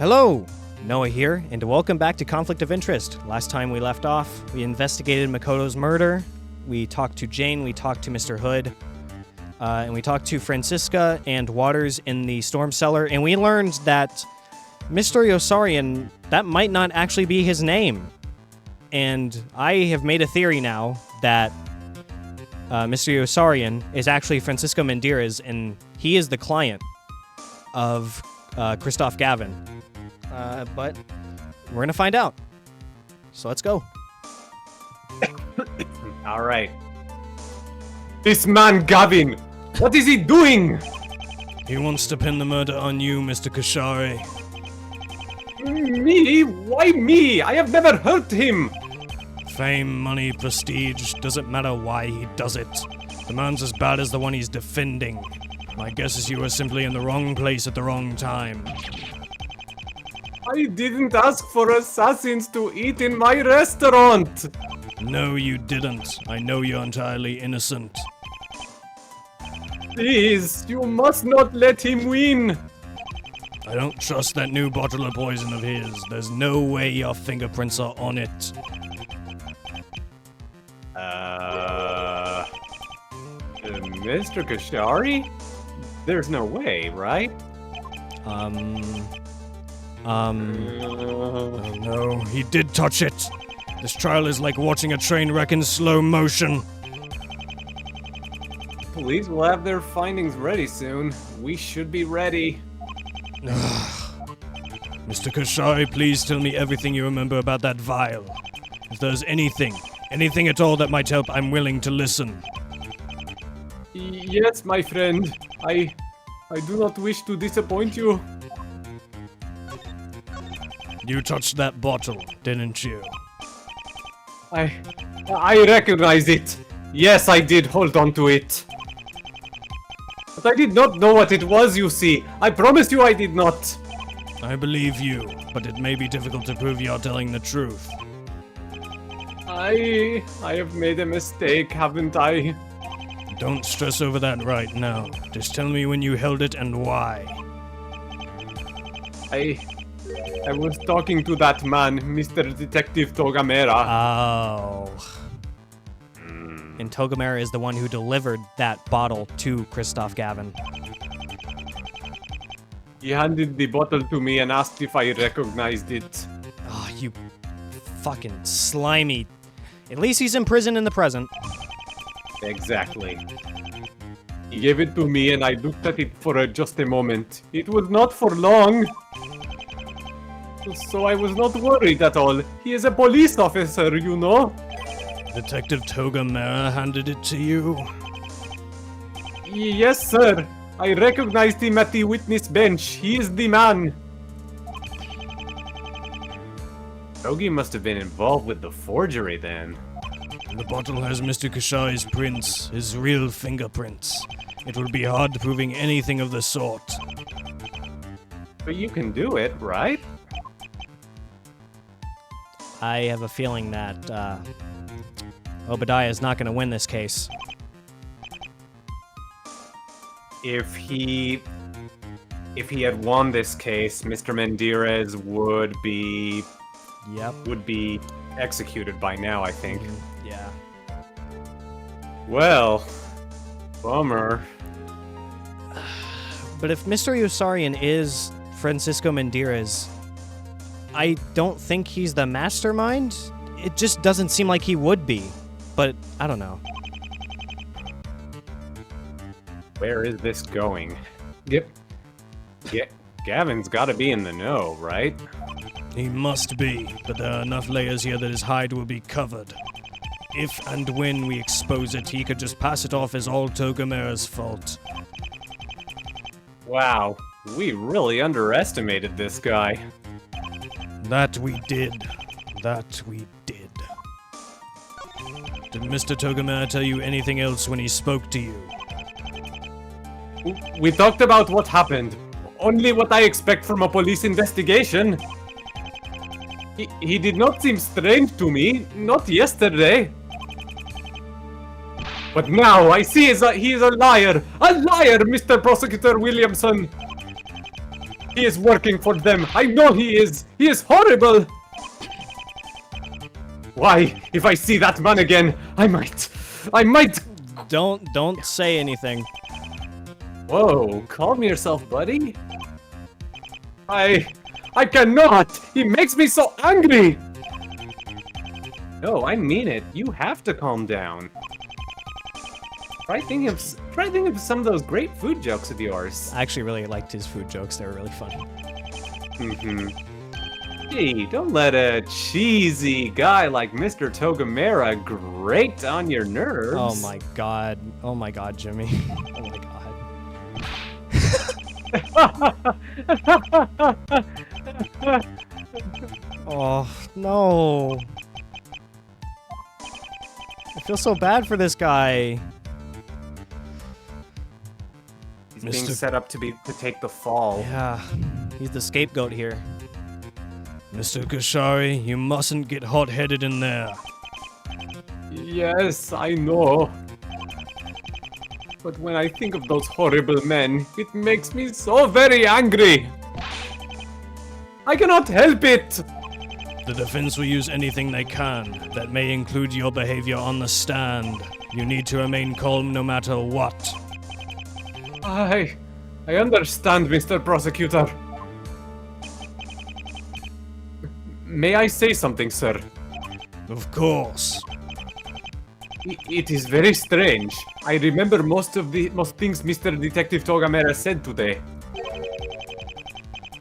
Hello, Noah here, and welcome back to Conflict of Interest. Last time we left off, we investigated Makoto's murder, we talked to Jane, we talked to Mr. Hood, and we talked to Francisca and Waters in the storm cellar, and we learned that Mr. Yosarian, that might not actually be his name. And I have made a theory now that Mr. Yosarian is actually Francisco Mendirez, and he is the client of Christoph Gavin. But we're going to find out. So let's go. All right. This man, Gavin, what is he doing? He wants to pin the murder on you, Mr. Kashari. Me? Why me? I have never hurt him. Fame, money, prestige, doesn't matter why he does it. The man's as bad as the one he's defending. My guess is you were simply in the wrong place at the wrong time. I didn't ask for assassins to eat in my restaurant. No, you didn't. I know you're entirely innocent. Please, you must not let him win. I don't trust that new bottle of poison of his. There's no way your fingerprints are on it. Mr. Kashari? There's no way, right? Oh no, he did touch it. This trial is like watching a train wreck in slow motion. Police will have their findings ready soon. We should be ready. Mr. Kashari, please tell me everything you remember about that vial. If there's anything at all that might help, I'm willing to listen. Yes, my friend. I do not wish to disappoint you. You touched that bottle, didn't you? I recognize it. Yes, I did hold on to it. But I did not know what it was, you see. I promise you I did not. I believe you, but it may be difficult to prove you're telling the truth. I have made a mistake, haven't I? Don't stress over that right now. Just tell me when you held it and why. I was talking to that man, Mr. Detective Togamera. Oh. And Togamera is the one who delivered that bottle to Christoph Gavin. He handed the bottle to me and asked if I recognized it. Oh, you fucking slimy. At least he's in prison in the present. Exactly. He gave it to me and I looked at it for just a moment. It was not for long. So I was not worried at all. He is a police officer, you know. Detective Togamera handed it to you? Yes, sir. I recognized him at the witness bench. He is the man. Togi must have been involved with the forgery then. The bottle has Mr. Kashai's prints, his real fingerprints. It would be hard proving anything of the sort. But you can do it, right? I have a feeling that Obadiah is not going to win this case. If he had won this case, Mr. Mendirez would be executed by now, I think. Yeah. Well, bummer. But if Mr. Yosarian is Francisco Mendirez, I don't think he's the mastermind. It just doesn't seem like he would be. But I don't know. Where is this going? Gavin's gotta be in the know, right? He must be, but there are enough layers here that his hide will be covered. If and when we expose it, he could just pass it off as all Togamera's fault. Wow, we really underestimated this guy. That we did. That we did. Did Mr. Togamera tell you anything else when he spoke to you? We talked about what happened. Only what I expect from a police investigation. He did not seem strange to me, not yesterday. But now I see he is a liar. A liar, Mr. Prosecutor Williamson. He is working for them. I know he is. He is horrible. Why? If I see that man again, I might. Don't say anything. Whoa, calm yourself, buddy. I cannot. He makes me so angry. No, I mean it. You have to calm down. Try thinking of some of those great food jokes of yours. I actually really liked his food jokes. They were really funny. Hey, don't let a cheesy guy like Mr. Togamera grate on your nerves. Oh my god. Oh my god, Jimmy. Oh my god. Oh, no. I feel so bad for this guy. He's being set up to take the fall. Yeah, he's the scapegoat here. Mr. Kashari, you mustn't get hot-headed in there. Yes, I know. But when I think of those horrible men, it makes me so very angry. I cannot help it. The defense will use anything they can. That may include your behavior on the stand. You need to remain calm no matter what. I understand, Mr. Prosecutor. May I say something, sir? Of course. It is very strange. I remember most things Mr. Detective Togamera said today.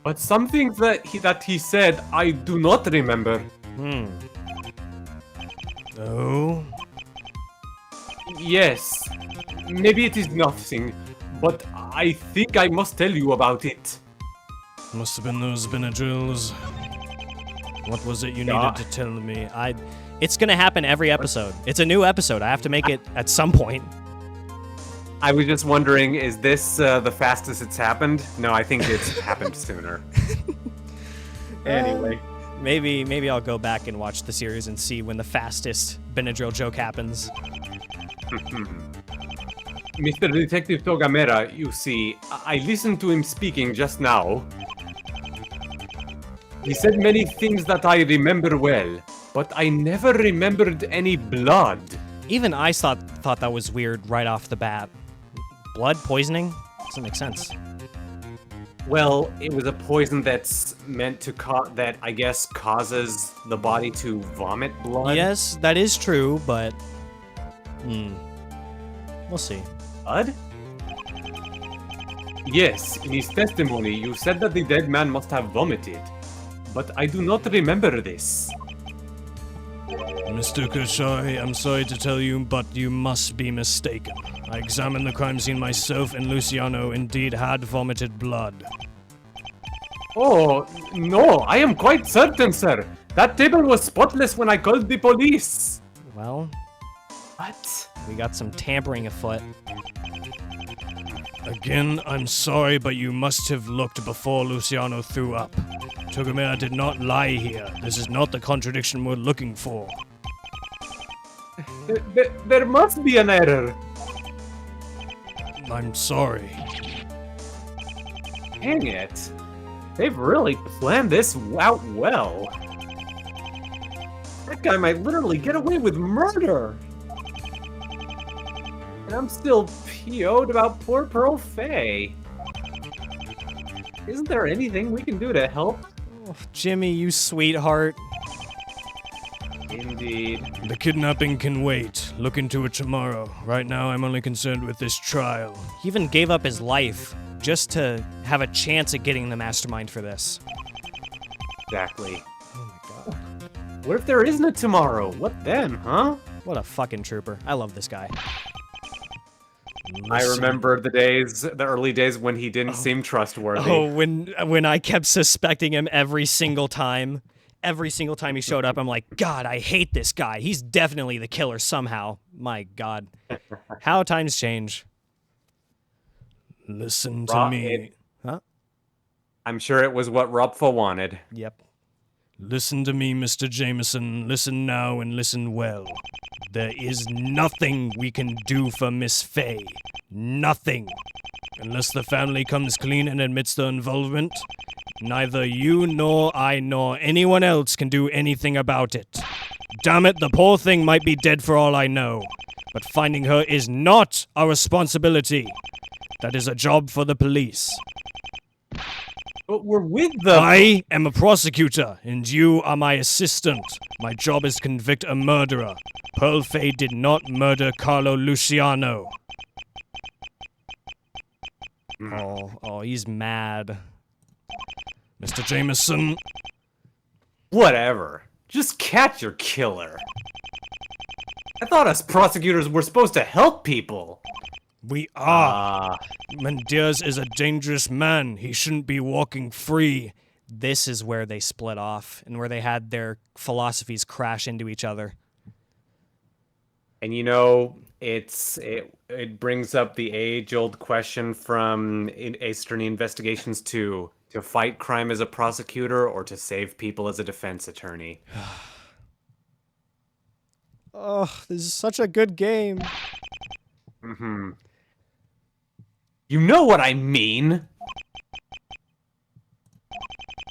But some things that he said, I do not remember. Oh? Yes. Maybe it is nothing, but I think I must tell you about it. Must have been those Benadryls. What was it you needed to tell me? It's gonna happen every episode. It's a new episode. I have to make it at some point. I was just wondering, is this the fastest it's happened? No, I think it's happened sooner. Anyway. Maybe I'll go back and watch the series and see when the fastest Benadryl joke happens. Mr. Detective Togamera, you see, I listened to him speaking just now. He said many things that I remember well, but I never remembered any blood. Even I thought that was weird right off the bat. Blood poisoning? Doesn't make sense. Well, it was a poison that's meant to that I guess causes the body to vomit blood. Yes, that is true, but we'll see. Blood? Yes, in his testimony, you said that the dead man must have vomited, but I do not remember this. Mr. Kashari, I'm sorry to tell you, but you must be mistaken. I examined the crime scene myself, and Luciano indeed had vomited blood. Oh, no, I am quite certain, sir. That table was spotless when I called the police. Well, what? We got some tampering afoot. Again, I'm sorry, but you must have looked before Luciano threw up. Togamera did not lie here. This is not the contradiction we're looking for. There must be an error. I'm sorry. Dang it. They've really planned this out well. That guy might literally get away with murder. And I'm still PO'd about poor Pearl Faye. Isn't there anything we can do to help? Oh, Jimmy, you sweetheart. Indeed. The kidnapping can wait. Look into it tomorrow. Right now, I'm only concerned with this trial. He even gave up his life just to have a chance at getting the mastermind for this. Exactly. Oh my god. What if there isn't a tomorrow? What then, huh? What a fucking trooper. I love this guy. I remember the early days when he didn't seem trustworthy. Oh, when I kept suspecting him every single time. Every single time he showed up, I'm like, God, I hate this guy. He's definitely the killer somehow. My God. How times change. Listen to me. Huh? I'm sure it was what Ropfa wanted. Yep. Listen to me, Mr. Jameson. Listen now and listen well. There is nothing we can do for Miss Faye. Nothing. Unless the family comes clean and admits their involvement, neither you nor I nor anyone else can do anything about it. Damn it, the poor thing might be dead for all I know, but finding her is not our responsibility. That is a job for the police. But we're with the... I am a prosecutor, and you are my assistant. My job is to convict a murderer. Pearl Fay did not murder Carlo Luciano. Oh, he's mad. Mr. Jameson. Whatever. Just catch your killer. I thought us prosecutors were supposed to help people. We are. Mendirez is a dangerous man. He shouldn't be walking free. This is where they split off and where they had their philosophies crash into each other. And you know, it brings up the age-old question from Eastern Investigations 2. To fight crime as a prosecutor or to save people as a defense attorney? Oh, this is such a good game. Mm-hmm. You know what I mean?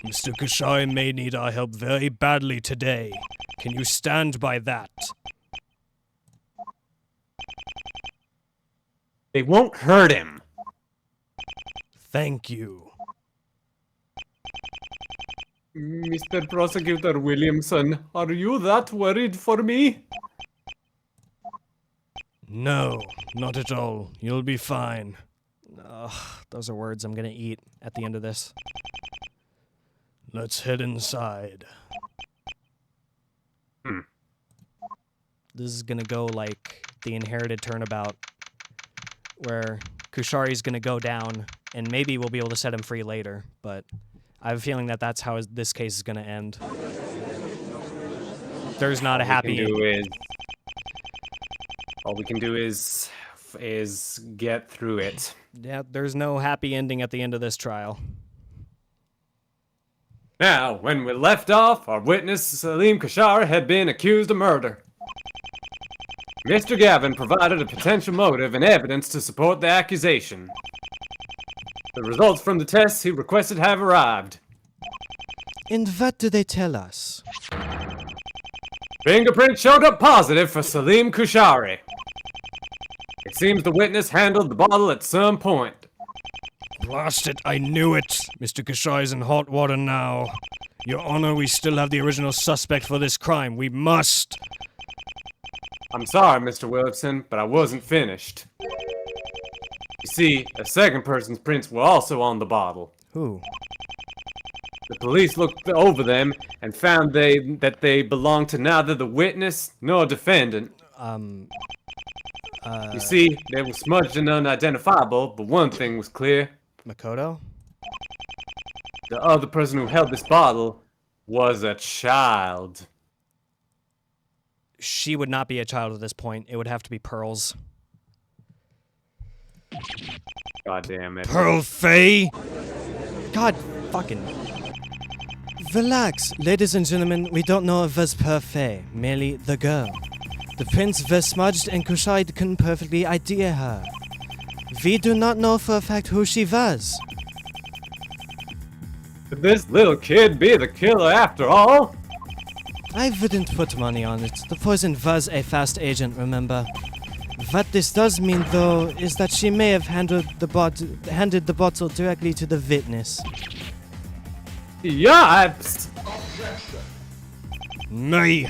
Mr. Kushai may need our help very badly today. Can you stand by that? They won't hurt him. Thank you. Mr. Prosecutor Williamson, are you that worried for me? No, not at all. You'll be fine. Ugh, those are words I'm gonna eat at the end of this. Let's head inside. This is gonna go like the Inherited Turnabout, where Kushari's gonna go down, and maybe we'll be able to set him free later, but I have a feeling that that's how this case is gonna end. There's not a happy ending. All we can do is get through it. Yeah, there's no happy ending at the end of this trial. Now, when we left off, our witness, Salim Kashar, had been accused of murder. Mr. Gavin provided a potential motive and evidence to support the accusation. The results from the tests he requested have arrived. And what do they tell us? Fingerprints showed up positive for Salim Kushari. It seems the witness handled the bottle at some point. Blast it, I knew it. Mr. Kushai's in hot water now. Your Honor, we still have the original suspect for this crime. We must. I'm sorry, Mr. Williamson, but I wasn't finished. You see, a second person's prints were also on the bottle. Who? The police looked over them and found that they belonged to neither the witness nor defendant. You see, they were smudged and unidentifiable, but one thing was clear. Makoto? The other person who held this bottle was a child. She would not be a child at this point. It would have to be Pearl's. God damn it. Pearl Fay? God fucking... Relax, ladies and gentlemen, we don't know if it was Pearl Fay, merely the girl. The prints were smudged and Kushai couldn't perfectly ID her. We do not know for a fact who she was. Could this little kid be the killer after all? I wouldn't put money on it. The poison was a fast agent, remember? What this does mean, though, is that she may have handed the bottle directly to the witness. Yipes! May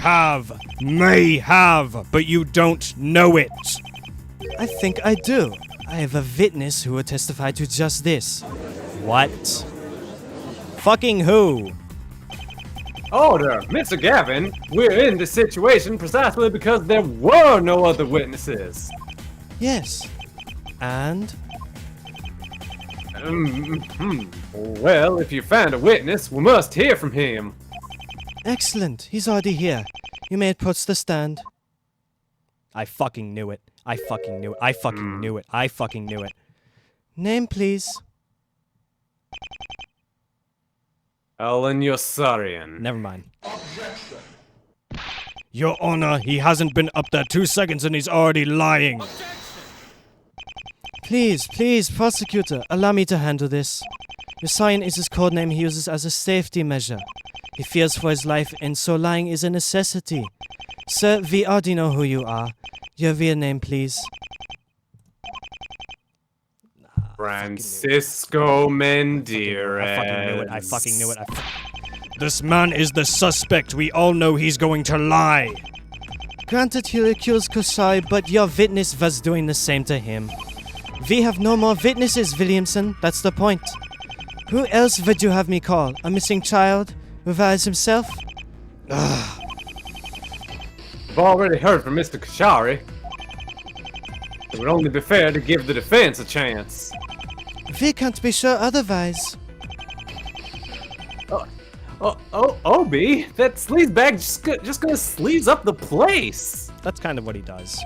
have, but you don't know it. I think I do. I have a witness who will testify to just this. What? Fucking who? Order, Mr. Gavin. We're in this situation precisely because there were no other witnesses. Yes. And? Well, if you found a witness, we must hear from him. Excellent. He's already here. You may approach the stand. I fucking knew it. I fucking knew it. I fucking knew it. I fucking knew it. Name, please. Alan Yossarian. Never mind. Your Honor, he hasn't been up there 2 seconds and he's already lying. Please, prosecutor, allow me to handle this. Your sign is his code name he uses as a safety measure. He fears for his life, and so lying is a necessity. Sir, we already know who you are. Your real name, please. Francisco Mendirez. I fucking knew it. This man is the suspect. We all know he's going to lie. Granted, he'll accuse Koshai, but your witness was doing the same to him. We have no more witnesses, Williamson. That's the point. Who else would you have me call? A missing child? Revives himself? I've already heard from Mr. Kashari. It would only be fair to give the defense a chance. We can't be sure otherwise. Obi, that sleazebag just gonna sleaze up the place. That's kind of what he does.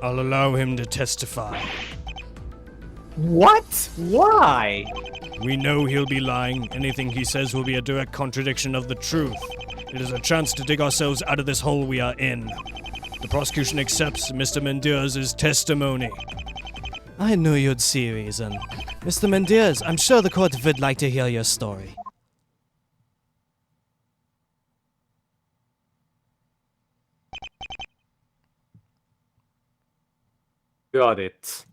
I'll allow him to testify. What? Why? We know he'll be lying. Anything he says will be a direct contradiction of the truth. It is a chance to dig ourselves out of this hole we are in. The prosecution accepts Mr. Mendirez's testimony. I knew you'd see reason. Mr. Mendirez, I'm sure the court would like to hear your story. Got it.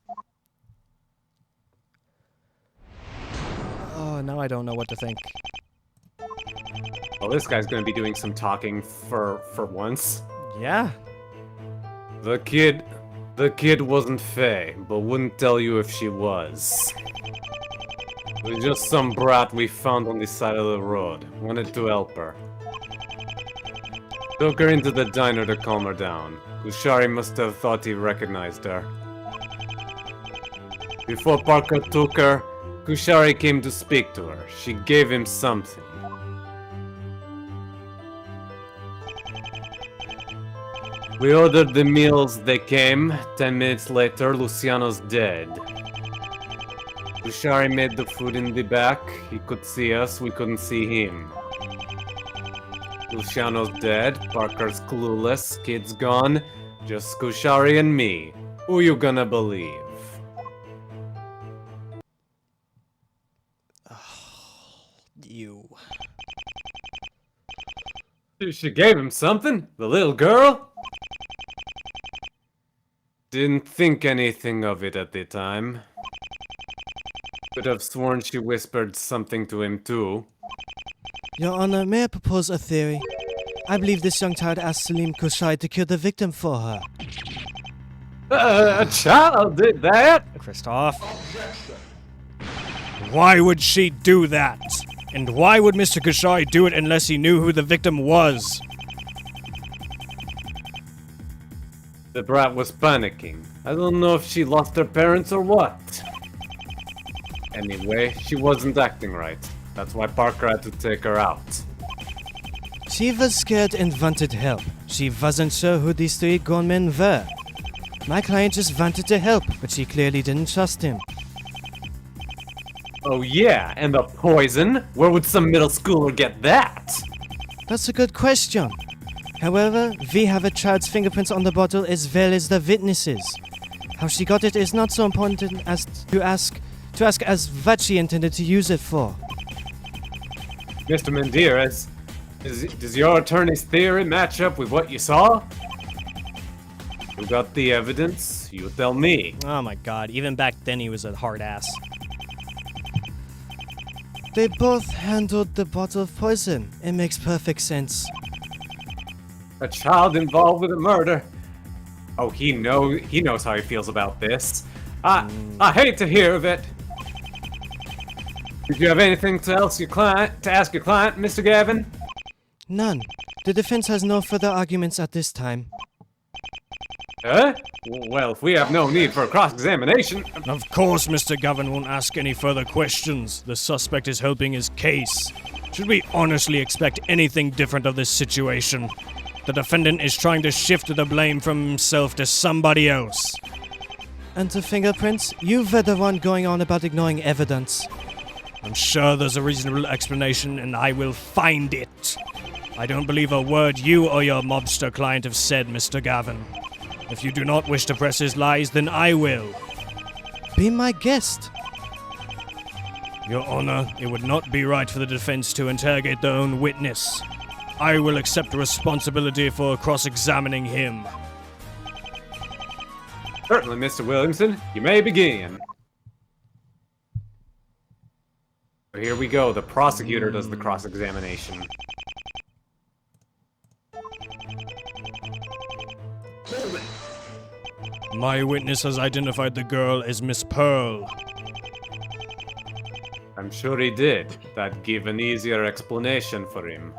Oh, now I don't know what to think. Well, this guy's gonna be doing some talking for once. Yeah. The kid wasn't Faye, but wouldn't tell you if she was. It was just some brat we found on the side of the road. Wanted to help her. Took her into the diner to calm her down. Kushari must have thought he recognized her. Before Parker took her, Kushari came to speak to her. She gave him something. We ordered the meals, they came. 10 minutes later, Luciano's dead. Kushari made the food in the back. He could see us, we couldn't see him. Luciano's dead, Parker's clueless, kid's gone. Just Kushari and me. Who you gonna believe? You. She gave him something? The little girl? Didn't think anything of it at the time. Could have sworn she whispered something to him too. Your Honor, may I propose a theory? I believe this young child asked Salim Kushai to kill the victim for her. A child did that? Christoph. Why would she do that? And why would Mr. Kushai do it unless he knew who the victim was? The brat was panicking. I don't know if she lost her parents or what. Anyway, she wasn't acting right. That's why Parker had to take her out. She was scared and wanted help. She wasn't sure who these three grown men were. My client just wanted to help, but she clearly didn't trust him. Oh yeah, and the poison? Where would some middle schooler get that? That's a good question. However, we have a child's fingerprints on the bottle as well as the witnesses. How she got it is not so important as to ask as what she intended to use it for. Mr. Mendirez, does your attorney's theory match up with what you saw? You got the evidence, you tell me. Oh my god, even back then he was a hard ass. They both handled the bottle of poison. It makes perfect sense. A child involved with a murder. Oh, he knows how he feels about this. I hate to hear of it. Did you have anything to ask your client, Mr. Gavin? None. The defense has no further arguments at this time. Huh? Well, if we have no need for a cross-examination... Of course Mr. Gavin won't ask any further questions. The suspect is helping his case. Should we honestly expect anything different of this situation? The defendant is trying to shift the blame from himself to somebody else. And the fingerprints? You were the one going on about ignoring evidence. I'm sure there's a reasonable explanation, and I will find it. I don't believe a word you or your mobster client have said, Mr. Gavin. If you do not wish to press his lies, then I will. Be my guest. Your Honor, it would not be right for the defense to interrogate their own witness. I will accept responsibility for cross-examining him. Certainly, Mr. Williamson. You may begin. Here we go. The prosecutor does the cross-examination. My witness has identified the girl as Miss Pearl. I'm sure he did. That'd give an easier explanation for him.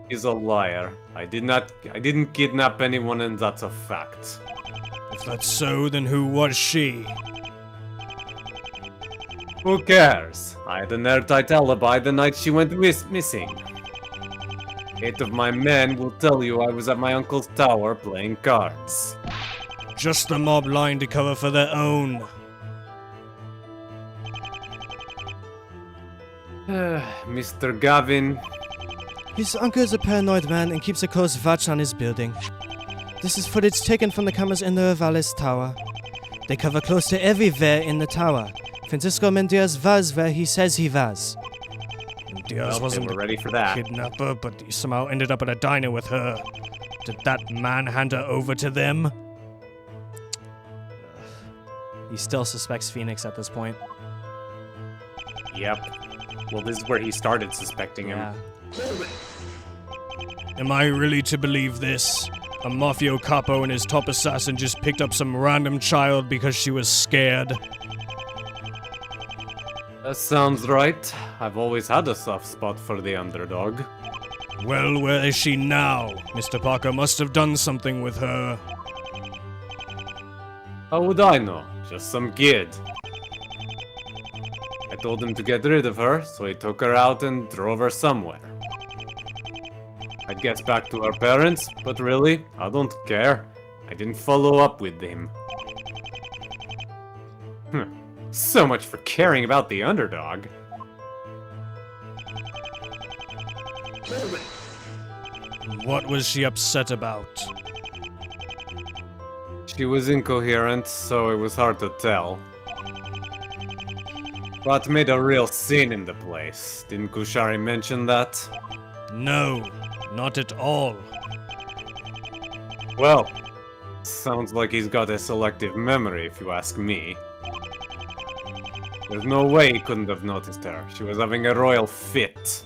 He's a liar. I didn't kidnap anyone, and that's a fact. If that's so, then who was she? Who cares? I had an airtight alibi the night she went missing. 8 of my men will tell you I was at my uncle's tower playing cards. Just the mob lying to cover for their own. Mr. Gavin, His uncle is a paranoid man and keeps a close watch on his building. This is footage taken from the cameras in the Rivales Tower. They cover close to everywhere in the tower. Francisco Mendirez was where he says he was. Diaz well, wasn't we're ready for a that. kidnapper, but he somehow ended up at a diner with her. Did that man hand her over to them? He still suspects Phoenix at this point. Yep. Well, this is where he started suspecting him. Yeah. Am I really to believe this? A mafia capo and his top assassin just picked up some random child because she was scared? That sounds right. I've always had a soft spot for the underdog. Well, where is she now? Mr. Parker must have done something with her. How would I know? Just some kid. I told him to get rid of her, so he took her out and drove her somewhere. I guess back to her parents, but really, I don't care. I didn't follow up with him. So much for caring about the underdog. What was she upset about? She was incoherent, so it was hard to tell. But made a real scene in the place. Didn't Kushari mention that? No, not at all. Well, sounds like he's got a selective memory, if you ask me. There's no way he couldn't have noticed her. She was having a royal fit.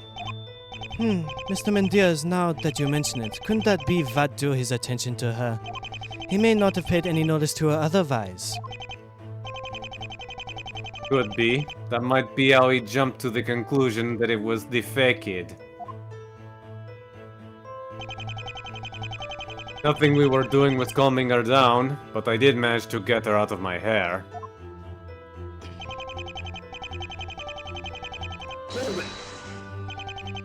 Mr. Mendirez, now that you mention it, couldn't that be what drew his attention to her? He may not have paid any notice to her otherwise. Could be. That might be how he jumped to the conclusion that it was the fake kid. Nothing we were doing was calming her down, but I did manage to get her out of my hair.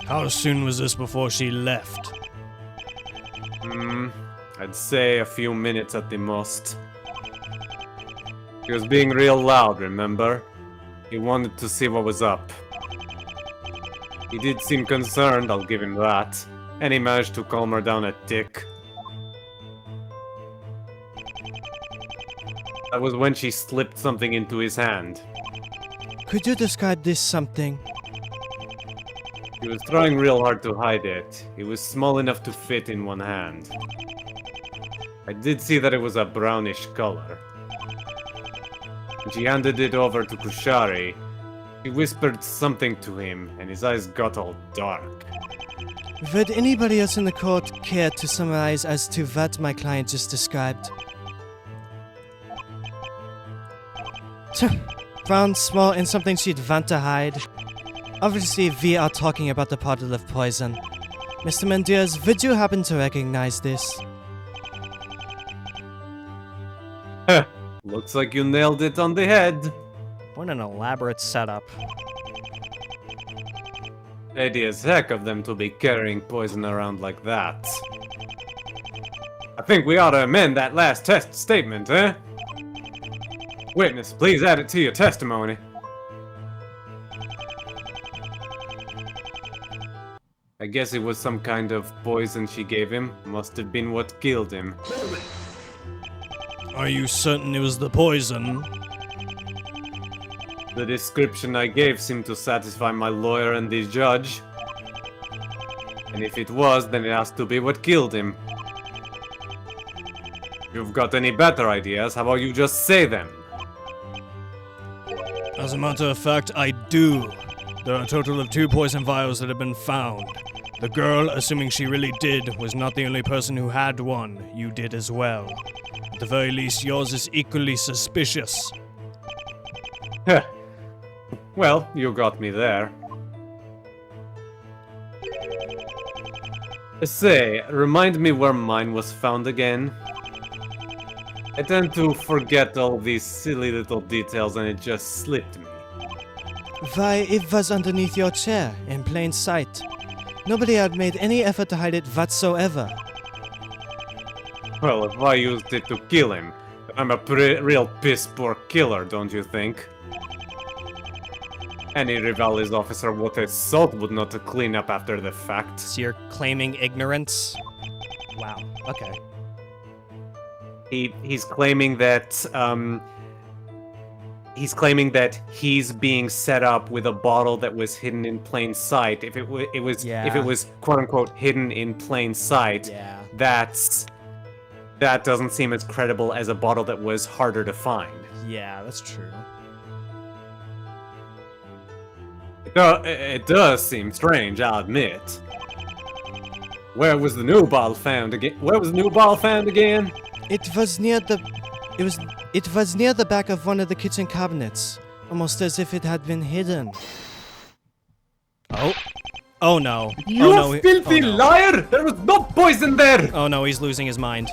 How soon was this before she left? I'd say a few minutes at the most. He was being real loud, remember? He wanted to see what was up. He did seem concerned, I'll give him that. And he managed to calm her down a tick. That was when she slipped something into his hand. Could you describe this something? He was trying real hard to hide it. It was small enough to fit in one hand. I did see that it was a brownish color. When she handed it over to Kushari, she whispered something to him, and his eyes got all dark. Would anybody else in the court care to summarize as to what my client just described? Brown, small, and something she'd want to hide. Obviously, we are talking about the bottle of poison. Mr. Mendirez, would you happen to recognize this? Looks like you nailed it on the head. What an elaborate setup. Shady as heck of them to be carrying poison around like that. I think we ought to amend that last test statement, eh? Witness, please add it to your testimony. I guess it was some kind of poison she gave him. Must have been what killed him. Are you certain it was the poison? The description I gave seemed to satisfy my lawyer and the judge. And if it was, then it has to be what killed him. You've got any better ideas? How about you just say them? As a matter of fact, I do. There are a total of 2 poison vials that have been found. The girl, assuming she really did, was not the only person who had one. You did as well. At the very least, yours is equally suspicious. Well, you got me there. Say, remind me where mine was found again. I tend to forget all these silly little details and it just slipped me. Why, it was underneath your chair, in plain sight. Nobody had made any effort to hide it whatsoever. Well, if I used it to kill him, I'm a real piss-poor killer, don't you think? Any Rivalis officer worth his salt would not clean up after the fact. So you're claiming ignorance? Wow. Okay. He's claiming that he's being set up with a bottle that was hidden in plain sight. If it was quote unquote hidden in plain sight, Yeah. that doesn't seem as credible as a bottle that was harder to find. Yeah, that's true. It does seem strange, I'll admit. Where was the new bottle found again? It was near the back of one of the kitchen cabinets, almost as if it had been hidden. Oh. Oh no. You oh, no. filthy oh, no. liar! There was no poison there! Oh no, he's losing his mind.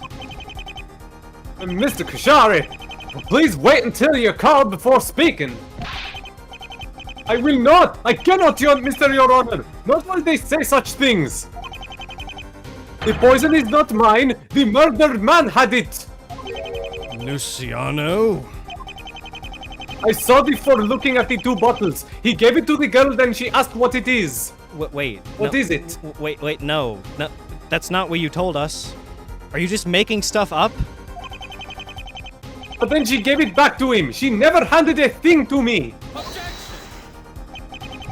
Mr. Kashari, please wait until you're called before speaking. I will not! I cannot, Mr. Your Honor! Not while they say such things! The poison is not mine! The murdered man had it! Luciano? I saw before looking at the 2 bottles. He gave it to the girl, then she asked what it is. Wait. What no, is it? Wait, no. No, that's not what you told us. Are you just making stuff up? But then she gave it back to him. She never handed a thing to me.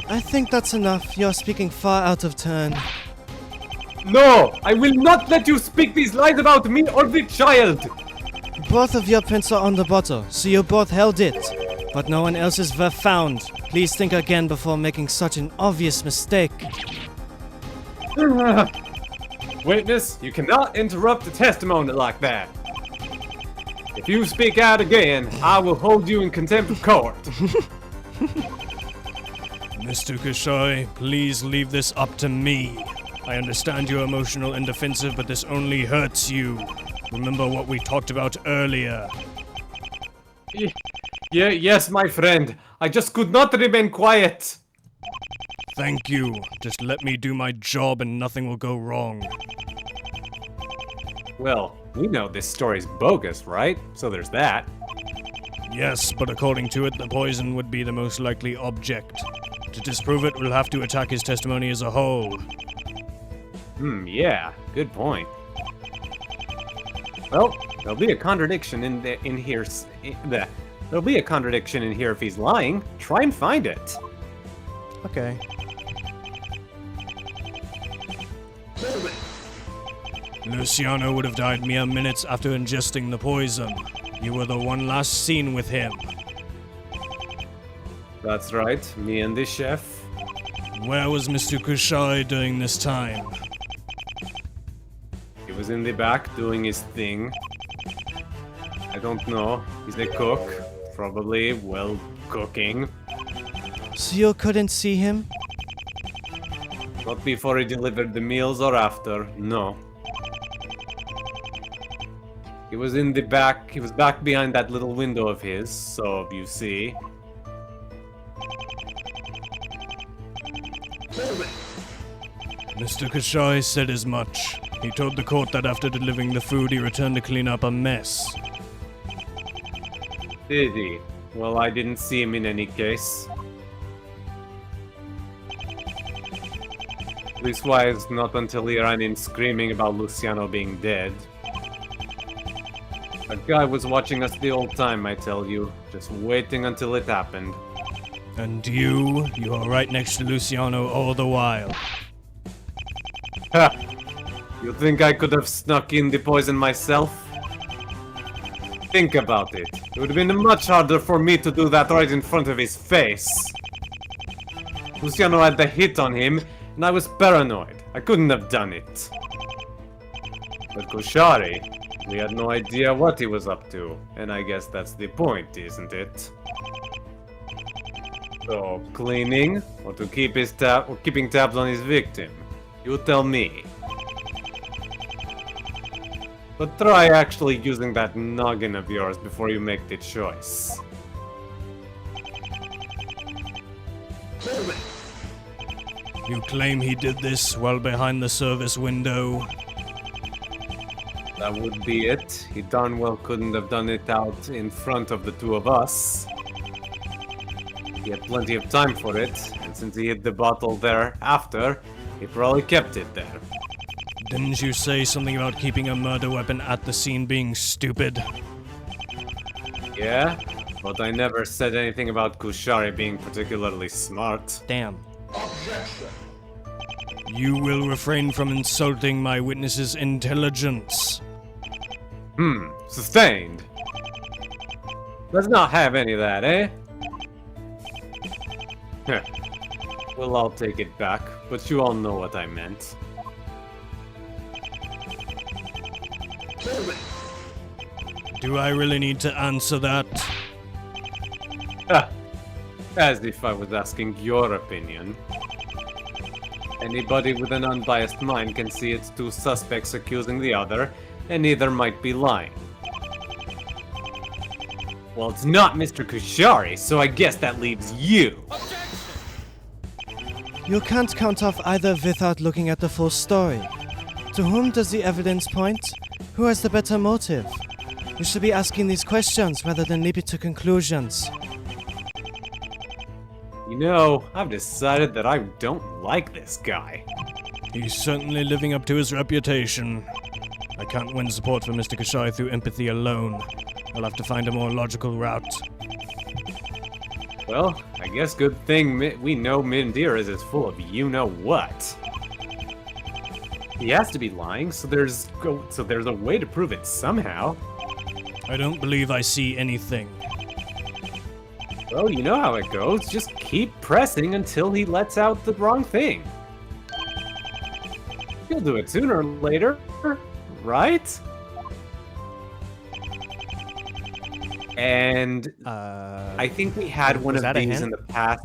I think that's enough. You're speaking far out of turn. No, I will not let you speak these lies about me or the child. Both of your prints are on the bottle, so you both held it. But no one else's were found. Please think again before making such an obvious mistake. Witness, you cannot interrupt the testimony like that. If you speak out again, I will hold you in contempt of court. Mr. Kashai, please leave this up to me. I understand you're emotional and defensive, but this only hurts you. Remember what we talked about earlier. Yes, my friend. I just could not remain quiet. Thank you. Just let me do my job and nothing will go wrong. Well, we know this story's bogus, right? So there's that. Yes, but according to it, the poison would be the most likely object. To disprove it, we'll have to attack his testimony as a whole. Yeah, good point. Well, there'll be a contradiction in here. There'll be a contradiction in here if he's lying. Try and find it. Okay. Luciano would have died mere minutes after ingesting the poison. You were the one last seen with him. That's right, me and the chef. Where was Mr. Kushai during this time? He was in the back doing his thing. I don't know. He's a cook. Probably, well, cooking. So you couldn't see him? Not before he delivered the meals or after, no. He was in the back, he was back behind that little window of his, so you see. Mr. Kashai said as much. He told the court that after delivering the food, he returned to clean up a mess. Did he? Well, I didn't see him in any case. Leastwise, not until he ran in screaming about Luciano being dead. That guy was watching us the whole time, I tell you. Just waiting until it happened. And you are right next to Luciano all the while. Ha! You think I could have snuck in the poison myself? Think about it. It would have been much harder for me to do that right in front of his face. Luciano had the hit on him, and I was paranoid. I couldn't have done it. But Koshari, we had no idea what he was up to, and I guess that's the point, isn't it? So, cleaning, or to keep his keeping tabs on his victim? You tell me. But try actually using that noggin of yours before you make the choice. You claim he did this while behind the service window. That would be it. He darn well couldn't have done it out in front of the two of us. He had plenty of time for it, and since he hid the bottle there after, he probably kept it there. Didn't you say something about keeping a murder weapon at the scene being stupid? Yeah, but I never said anything about Kushari being particularly smart. Damn. You will refrain from insulting my witness's intelligence. Sustained. Let's not have any of that, eh? Heh. Well, I'll take it back, but you all know what I meant. Do I really need to answer that? As if I was asking your opinion. Anybody with an unbiased mind can see it's two suspects accusing the other, and neither might be lying. Well, it's not Mr. Kushari, so I guess that leaves you. You can't count off either without looking at the full story. To whom does the evidence point? Who has the better motive? You should be asking these questions rather than leaping to conclusions. You know, I've decided that I don't like this guy. He's certainly living up to his reputation. I can't win support for Mr. Kashai through empathy alone. I'll have to find a more logical route. Well, I guess good thing we know Mendirez is full of you-know-what. He has to be lying, so there's a way to prove it somehow. I don't believe I see anything. Well, you know how it goes. Just keep pressing until he lets out the wrong thing. He'll do it sooner or later, right? And I think we had one of these in the past.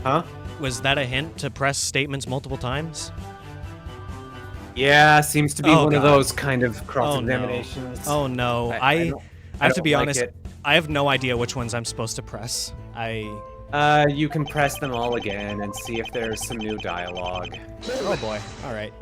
Huh? Was that a hint to press statements multiple times? Yeah, seems to be one of those kind of cross-examinations. Oh no. I have to be honest. I have no idea which ones I'm supposed to press. You can press them all again and see if there's some new dialogue. Oh boy. All right.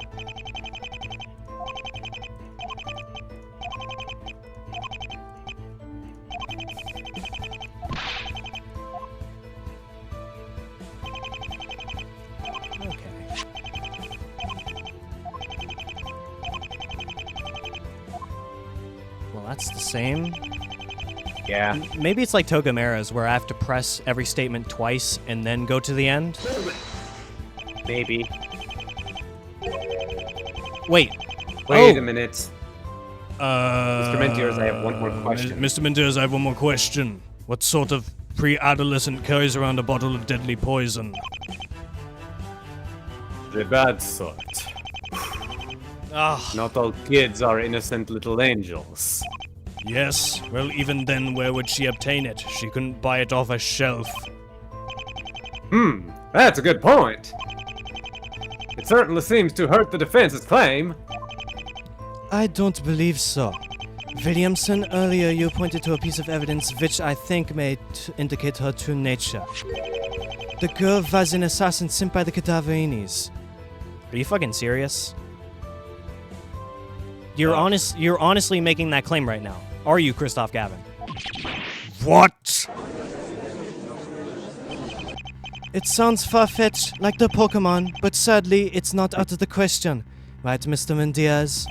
Well, that's the same. Yeah. Maybe it's like Togamera's, where I have to press every statement twice and then go to the end? Maybe. Wait a minute. Mr. Mendirez, I have one more question. Mr. Mendirez, I have one more question. What sort of pre-adolescent carries around a bottle of deadly poison? The bad sort. Ugh. Not all kids are innocent little angels. Yes, well, even then, where would she obtain it? She couldn't buy it off a shelf. That's a good point. It certainly seems to hurt the defense's claim. I don't believe so. Williamson, earlier you pointed to a piece of evidence which I think may indicate her true nature. The girl was an assassin sent by the Cadaverinis. Are you fucking serious? You're honestly making that claim right now. Are you, Christoph Gavin? What? It sounds far-fetched, like the Pokemon, but sadly, it's not out of the question. Right, Mr. Mendirez?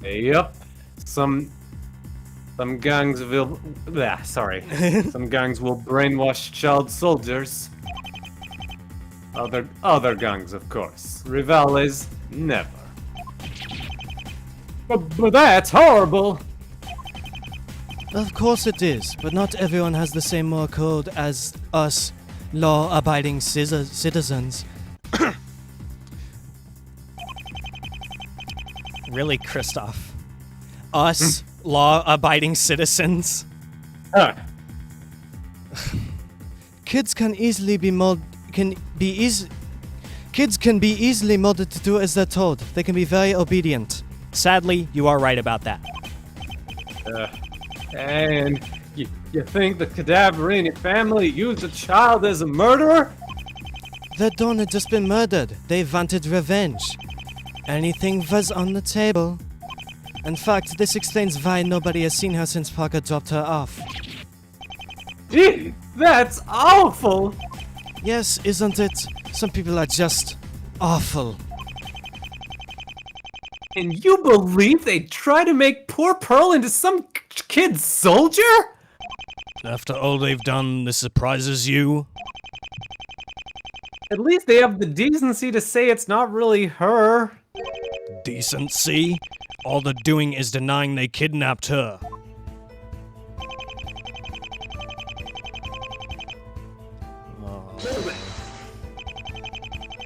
Yep. Some gangs will. Some gangs will brainwash child soldiers. Other gangs, of course. Rivales, never. But that's horrible. Of course it is, but not everyone has the same moral code as us, law-abiding citizens. Really, Christoph? Us, law-abiding citizens? Kids can easily be Kids can be easily molded to do as they're told. They can be very obedient. Sadly, you are right about that. And you think the Cadaverini family used a child as a murderer? Their dawn had just been murdered. They wanted revenge. Anything was on the table. In fact, this explains why nobody has seen her since Parker dropped her off. Gee, that's awful! Yes, isn't it? Some people are just awful. And you believe they try to make poor Pearl into some kid's soldier? After all they've done, this surprises you? At least they have the decency to say it's not really her. Decency? All they're doing is denying they kidnapped her.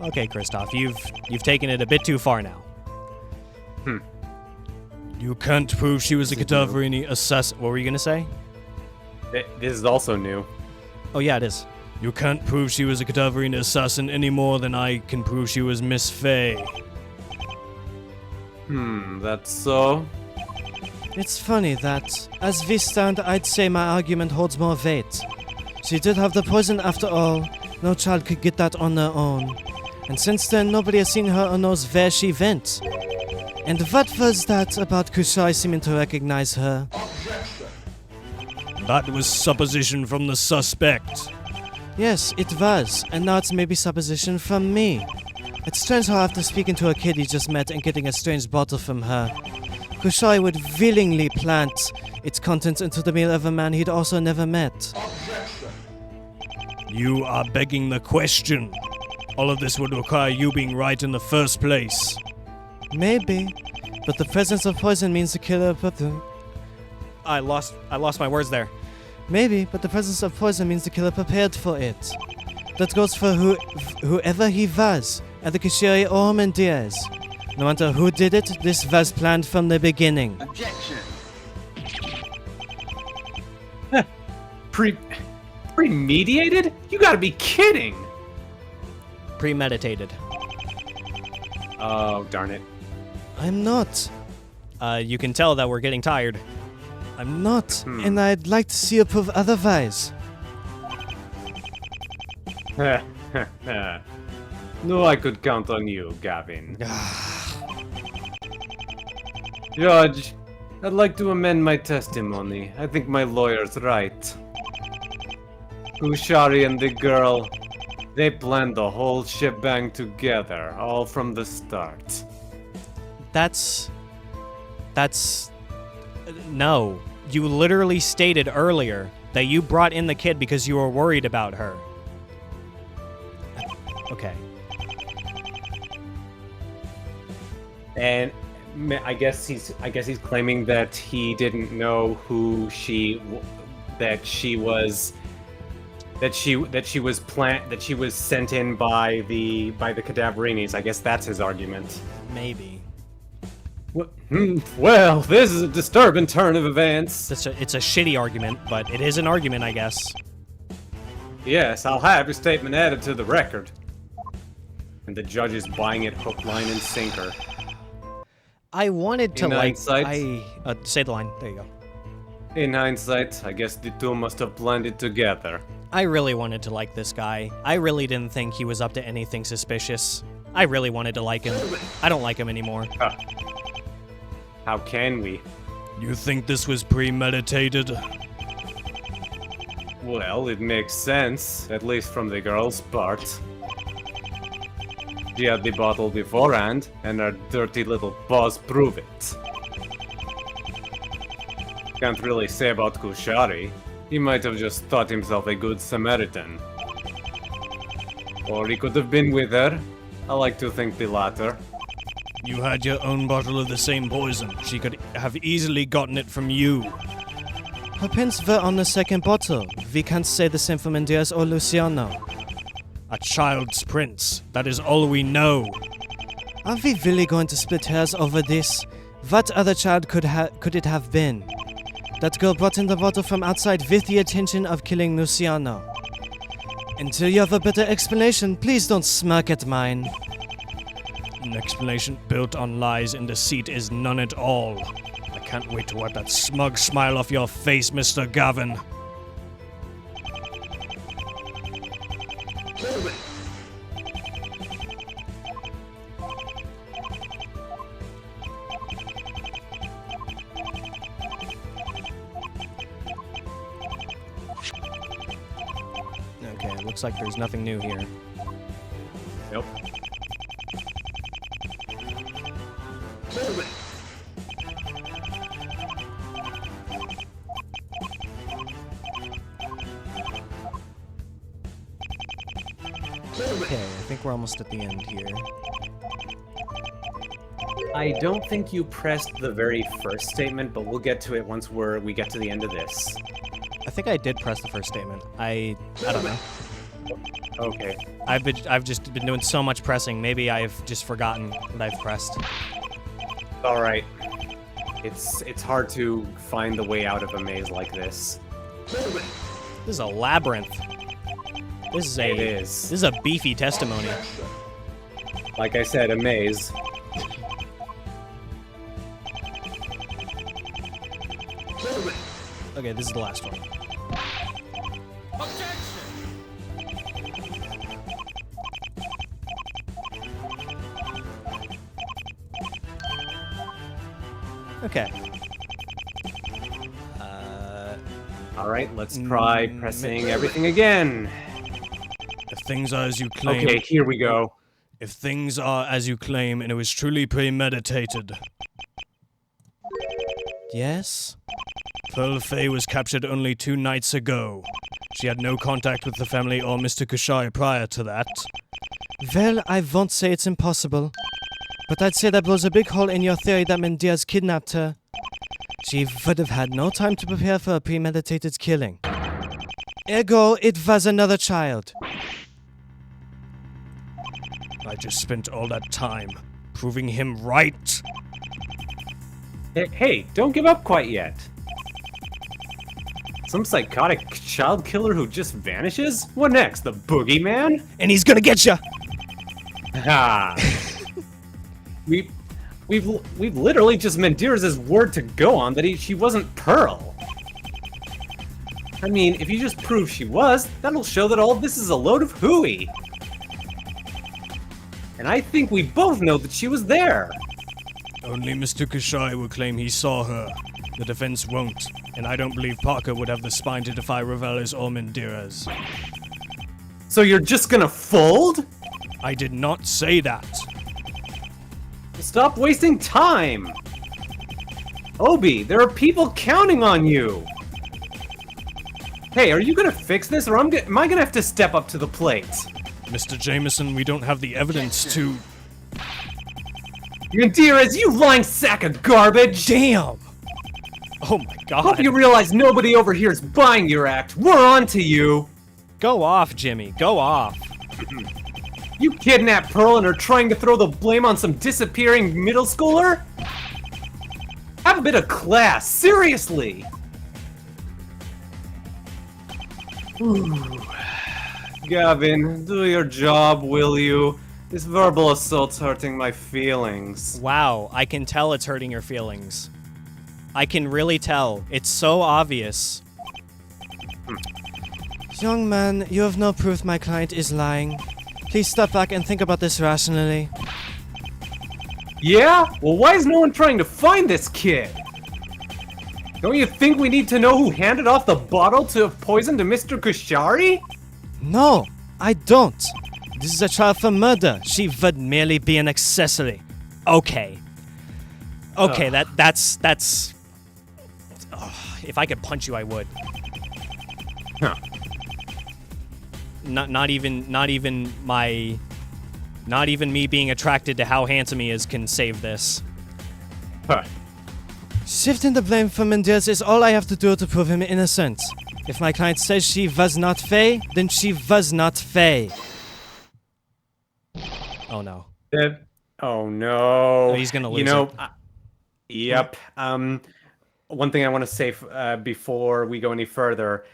Okay, Christoph, you've taken it a bit too far now. You can't prove she was a Cadaverini assassin. What were you gonna say? This is also new. Oh yeah, it is. You can't prove she was a Cadaverini assassin any more than I can prove she was Miss Faye. That's so. It's funny that, as we stand, I'd say my argument holds more weight. She did have the poison after all. No child could get that on their own. And since then, nobody has seen her or knows where she went. And what was that about Kushai seeming to recognize her? That was supposition from the suspect. Yes, it was, and now it's maybe supposition from me. It's strange how after speaking to a kid he just met and getting a strange bottle from her, Kushai would willingly plant its contents into the meal of a man he'd also never met. You are begging the question. All of this would require you being right in the first place. Maybe, but the presence of poison means the killer I lost my words there. Maybe, but the presence of poison means the killer prepared for it. That goes for whoever he was, either Kishiri or Mendirez. No matter who did it, this was planned from the beginning. Objection. Premeditated? You gotta be kidding! Premeditated. Oh, darn it. I'm not. You can tell that we're getting tired. I'm not, and I'd like to see you prove otherwise. No, I could count on you, Gavin. Judge, I'd like to amend my testimony. I think my lawyer's right. Ushari and the girl, they planned the whole shebang together, all from the start. That's... No. You literally stated earlier that you brought in the kid because you were worried about her. Okay. And I guess he's claiming that he didn't know who she was sent in by the Cadaverinis. I guess that's his argument. Maybe. Well, this is a disturbing turn of events. It's a shitty argument, but it is an argument, I guess. Yes, I'll have your statement added to the record. And the judge is buying it hook, line, and sinker. I wanted to In like... hindsight- say the line. There you go. In hindsight, I guess the two must have blended together. I really wanted to like this guy. I really didn't think he was up to anything suspicious. I really wanted to like him. I don't like him anymore. How can we? You think this was premeditated? Well, it makes sense, at least from the girl's part. She had the bottle beforehand, and her dirty little paws prove it. Can't really say about Kushari. He might have just thought himself a good Samaritan. Or he could have been with her. I like to think the latter. You had your own bottle of the same poison. She could have easily gotten it from you. Her pins were on the second bottle. We can't say the same for Mendirez or Luciano. A child's prints. That is all we know. Are we really going to split hairs over this? What other child could it have been? That girl brought in the bottle from outside with the intention of killing Luciano. Until you have a better explanation, please don't smirk at mine. An explanation built on lies and deceit is none at all. I can't wait to wipe that smug smile off your face, Mr. Gavin. Okay, looks like there's nothing new here. Yep. Okay, I think we're almost at the end here. I don't think you pressed the very first statement, but we'll get to it once we get to the end of this. I think I did press the first statement. I don't know. Okay. I've just been doing so much pressing. Maybe I've just forgotten what I've pressed. All right. It's hard to find the way out of a maze like this. This is a labyrinth. This is a beefy testimony. Like I said, a maze. Okay, this is the last one. Okay. All right, let's try pressing everything again. If things are as you claim... Okay, here we go. If things are as you claim and it was truly premeditated... Yes? Pearl Fay was captured only 2 nights ago. She had no contact with the family or Mr. Kushai prior to that. Well, I won't say it's impossible. But I'd say that blows a big hole in your theory that Mendirez kidnapped her. She would have had no time to prepare for a premeditated killing. Ergo, it was another child. I just spent all that time proving him right. Hey, don't give up quite yet. Some psychotic child killer who just vanishes? What next, the boogeyman? And he's gonna get ya! Ha! We've literally just Mendirez's word to go on that she wasn't Pearl. I mean, if you just prove she was, that'll show that all of this is a load of hooey. And I think we both know that she was there. Only Mr. Kushai will claim he saw her. The defense won't, and I don't believe Parker would have the spine to defy Revales or Mendirez. So you're just gonna fold? I did not say that. Stop wasting time! Obi, there are people counting on you! Hey, are you gonna fix this, or am I gonna have to step up to the plate? Mr. Jameson, we don't have the evidence to... Mendirez, you lying sack of garbage! Damn! Oh my god. Hope you realize nobody over here is buying your act. We're on to you! Go off, Jimmy. Go off. You kidnapped Pearl and are trying to throw the blame on some disappearing middle schooler? Have a bit of class, seriously! Gavin, do your job, will you? This verbal assault's hurting my feelings. Wow, I can tell it's hurting your feelings. I can really tell. It's so obvious. Young man, you have no proof my client is lying. Please step back and think about this rationally. Yeah? Well, why is no one trying to find this kid? Don't you think we need to know who handed off the bottle to poison to Mr. Kashari? No, I don't. This is a trial for murder. She would merely be an accessory. Okay. Okay, that's. If I could punch you, I would. Huh. Not even me being attracted to how handsome he is can save this. Huh. Shifting the blame for Mendirez is all I have to do to prove him innocent. If my client says she was not Faye, then she was not Faye. Oh no. Oh no. Oh, he's gonna lose Yep. One thing I want to say before we go any further,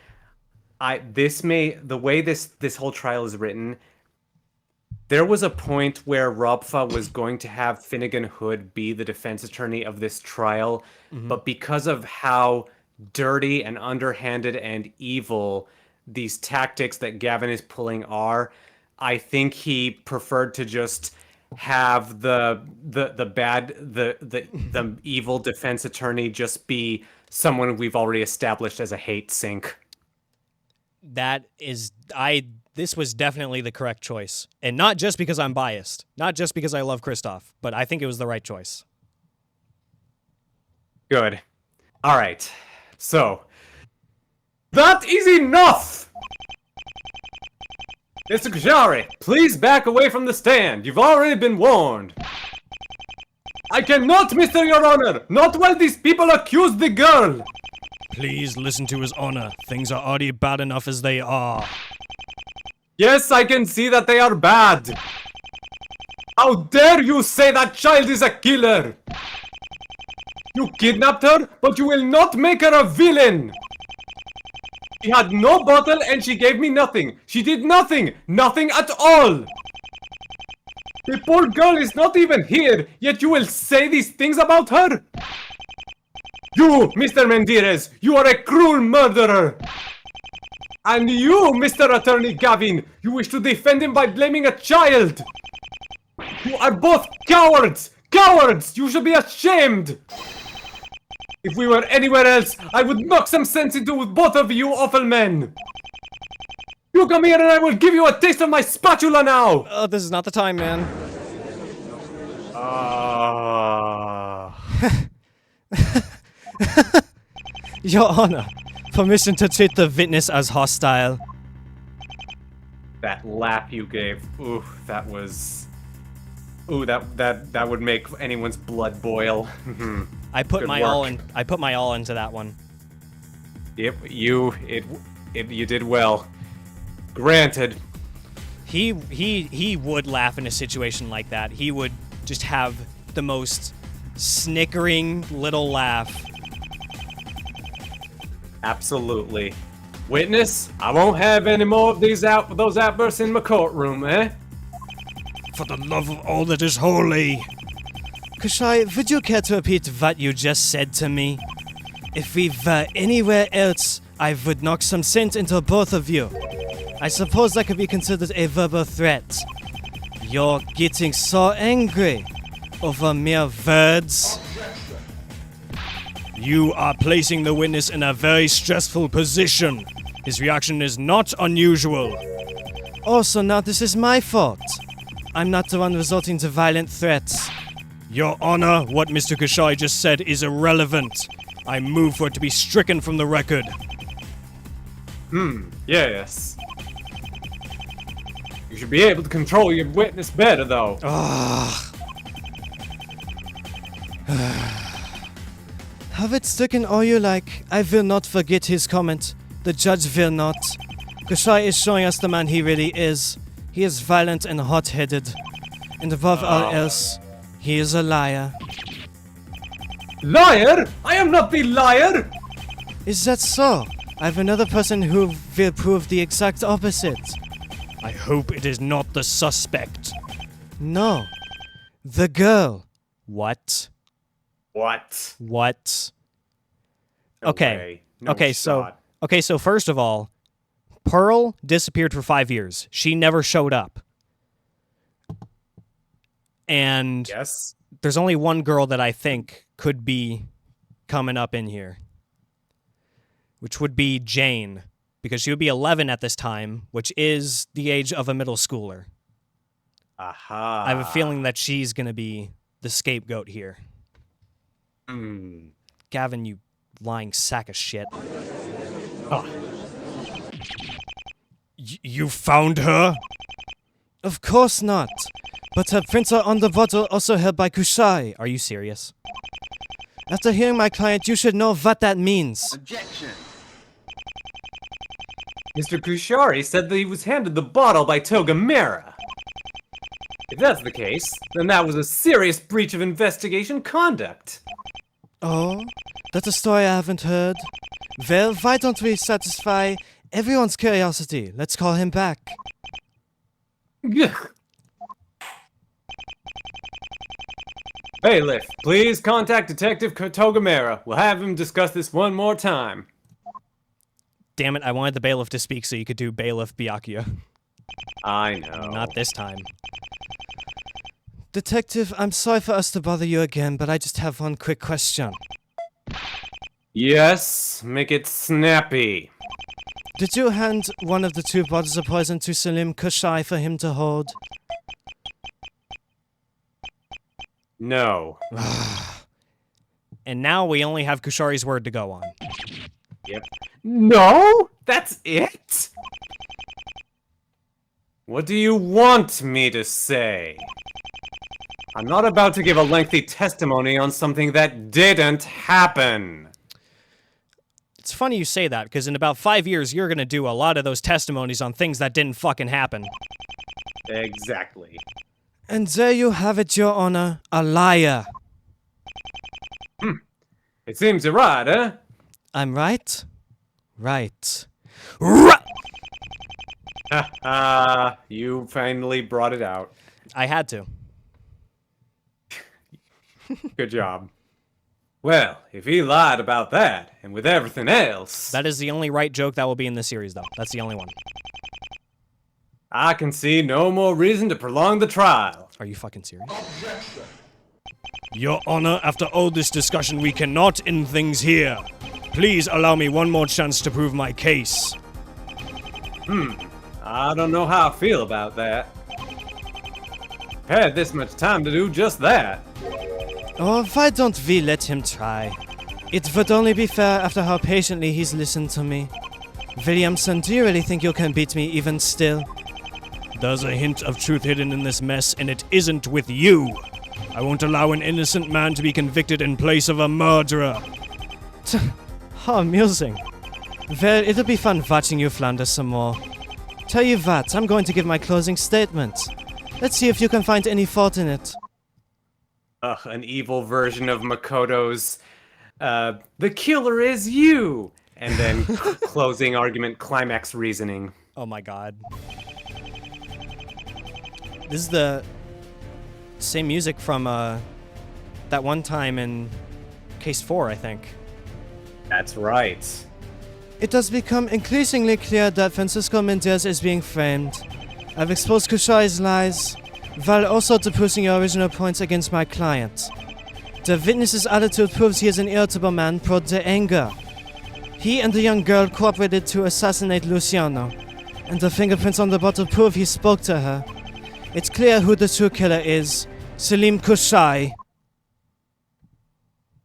the way this whole trial is written, there was a point where Robfa was going to have Finnegan Hood be the defense attorney of this trial, but because of how dirty and underhanded and evil these tactics that Gavin is pulling are, I think he preferred to just have the evil defense attorney just be someone we've already established as a hate sink. This was definitely the correct choice. And not just because I'm biased. Not just because I love Kristoff, but I think it was the right choice. Good. All right. So, that is enough! Mr. Kashari, please back away from the stand. You've already been warned. I cannot, Mr. Your Honor! Not while these people accuse the girl! Please listen to His Honor. Things are already bad enough as they are. Yes, I can see that they are bad. How dare you say that child is a killer? You kidnapped her, but you will not make her a villain. She had no bottle and she gave me nothing. She did nothing. Nothing at all. The poor girl is not even here, yet you will say these things about her? You, Mr. Mendirez, you are a cruel murderer. And you, Mr. Attorney Gavin, you wish to defend him by blaming a child. You are both cowards! Cowards! You should be ashamed! If we were anywhere else, I would knock some sense into both of you awful men! You come here and I will give you a taste of my spatula now! Oh, this is not the time, man. Your Honor, permission to treat the witness as hostile. That laugh you gave, ooh, that was... Ooh, that would make anyone's blood boil. I put Good my work. all in. I put my all into that one. Yep, you did well. Granted. He would laugh in a situation like that. He would just have the most snickering little laugh. Absolutely. Witness, I won't have any more of those outbursts in my courtroom, eh? For the love of all that is holy. Kashai, would you care to repeat what you just said to me? If we were anywhere else, I would knock some sense into both of you. I suppose that could be considered a verbal threat. You're getting so angry over mere words. You are placing the witness in a very stressful position. His reaction is not unusual. Also, now this is my fault. I'm not the one resulting to violent threats. Your Honor, what Mr. Kashai just said is irrelevant. I move for it to be stricken from the record. Yes. You should be able to control your witness better, though. Have it stricken all you like. I will not forget his comment. The judge will not. Kashai is showing us the man he really is. He is violent and hot-headed. And above all else, he is a liar. Liar? I am not the liar! Is that so? I have another person who will prove the exact opposite. I hope it is not the suspect. No. The girl. What? What? What? No Okay. way. No Okay, shot. so first of all, Pearl disappeared for 5 years. She never showed up. And Yes? there's only one girl that I think could be coming up in here. which would be Jane, because she would be 11 at this time, which is the age of a middle schooler. Aha. I have a feeling that she's going to be the scapegoat here. Gavin, you lying sack of shit. You found her? Of course not. But her printer on the bottle also held by Kushai. Are you serious? After hearing my client, you should know what that means. Objection. Mr. Kushari said that he was handed the bottle by Togamera. If that's the case, then that was a serious breach of investigation conduct. Oh, that's a story I haven't heard. Well, why don't we satisfy everyone's curiosity? Let's call him back. Ugh. Bailiff, please contact Detective Togamera. We'll have him discuss this one more time. Damn it, I wanted the bailiff to speak so you could do Bailiff Byakuya. I know. Not this time. Detective, I'm sorry for us to bother you again, but I just have one quick question. Yes, make it snappy. Did you hand one of the 2 bottles of poison to Salim Kushai for him to hold? No. And now we only have Kushari's word to go on. Yep. No? That's it? What do you want me to say? I'm not about to give a lengthy testimony on something that didn't happen. It's funny you say that, because in about 5 years, you're going to do a lot of those testimonies on things that didn't fucking happen. Exactly. And there you have it, Your Honor, a liar. It seems you're right, eh? I'm right? Right. You finally brought it out. I had to. Good job. Well, if he lied about that, and with everything else, That is the only right joke that will be in this series, though. That's the only one. I can see no more reason to prolong the trial. Are you fucking serious? Your Honor, after all this discussion, we cannot end things here. Please allow me one more chance to prove my case. I don't know how I feel about that. I've had this much time to do just that. Oh, why don't we let him try? It would only be fair after how patiently he's listened to me. Williamson, do you really think you can beat me even still? There's a hint of truth hidden in this mess, and it isn't with you. I won't allow an innocent man to be convicted in place of a murderer. How amusing. Well, it'll be fun watching you flounder some more. Tell you what, I'm going to give my closing statement. Let's see if you can find any fault in it. Ugh, an evil version of Makoto's, the killer is you! And then closing argument, climax reasoning. Oh my god. This is the same music from that one time in Case 4, I think. That's right. It has become increasingly clear that Francisco Mendirez is being framed. I've exposed Kushai's lies, while also deputing your original points against my client. The witness's attitude proves he is an irritable man prone to anger. He and the young girl cooperated to assassinate Luciano, and the fingerprints on the bottle prove he spoke to her. It's clear who the true killer is, Salim Kushai.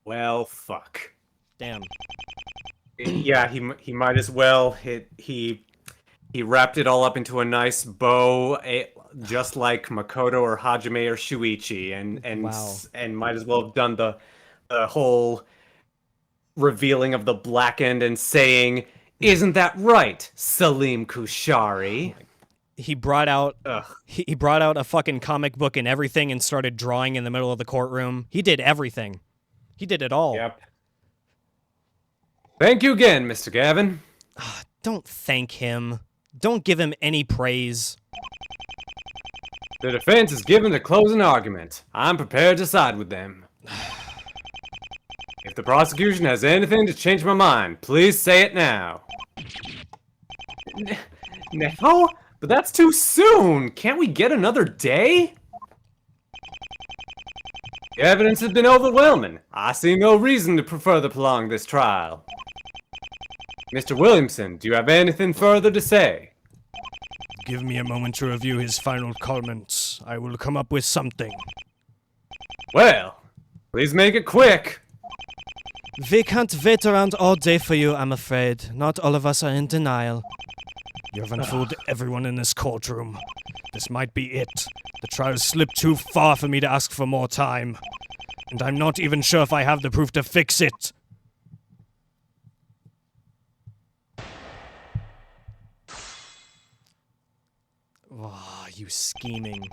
Well, fuck. Damn. Yeah, he might as well. He wrapped it all up into a nice bow, just like Makoto or Hajime or Shuichi, Wow. and might as well have done the whole revealing of the blackened and saying, "Isn't that right, Salim Kushari?" He brought out Ugh. he brought out a fucking comic book and everything and started drawing in the middle of the courtroom. He did everything. He did it all. Yep. Thank you again, Mr. Gavin. Don't thank him. Don't give him any praise. The defense is given the closing argument. I'm prepared to side with them. If the prosecution has anything to change my mind, please say it now. Now? But that's too soon! Can't we get another day? The evidence has been overwhelming. I see no reason to further prolong this trial. Mr. Williamson, do you have anything further to say? Give me a moment to review his final comments. I will come up with something. Well, please make it quick. We can't wait around all day for you, I'm afraid. Not all of us are in denial. You haven't fooled everyone in this courtroom. This might be it. The trial slipped too far for me to ask for more time. And I'm not even sure if I have the proof to fix it. Oh, you scheming.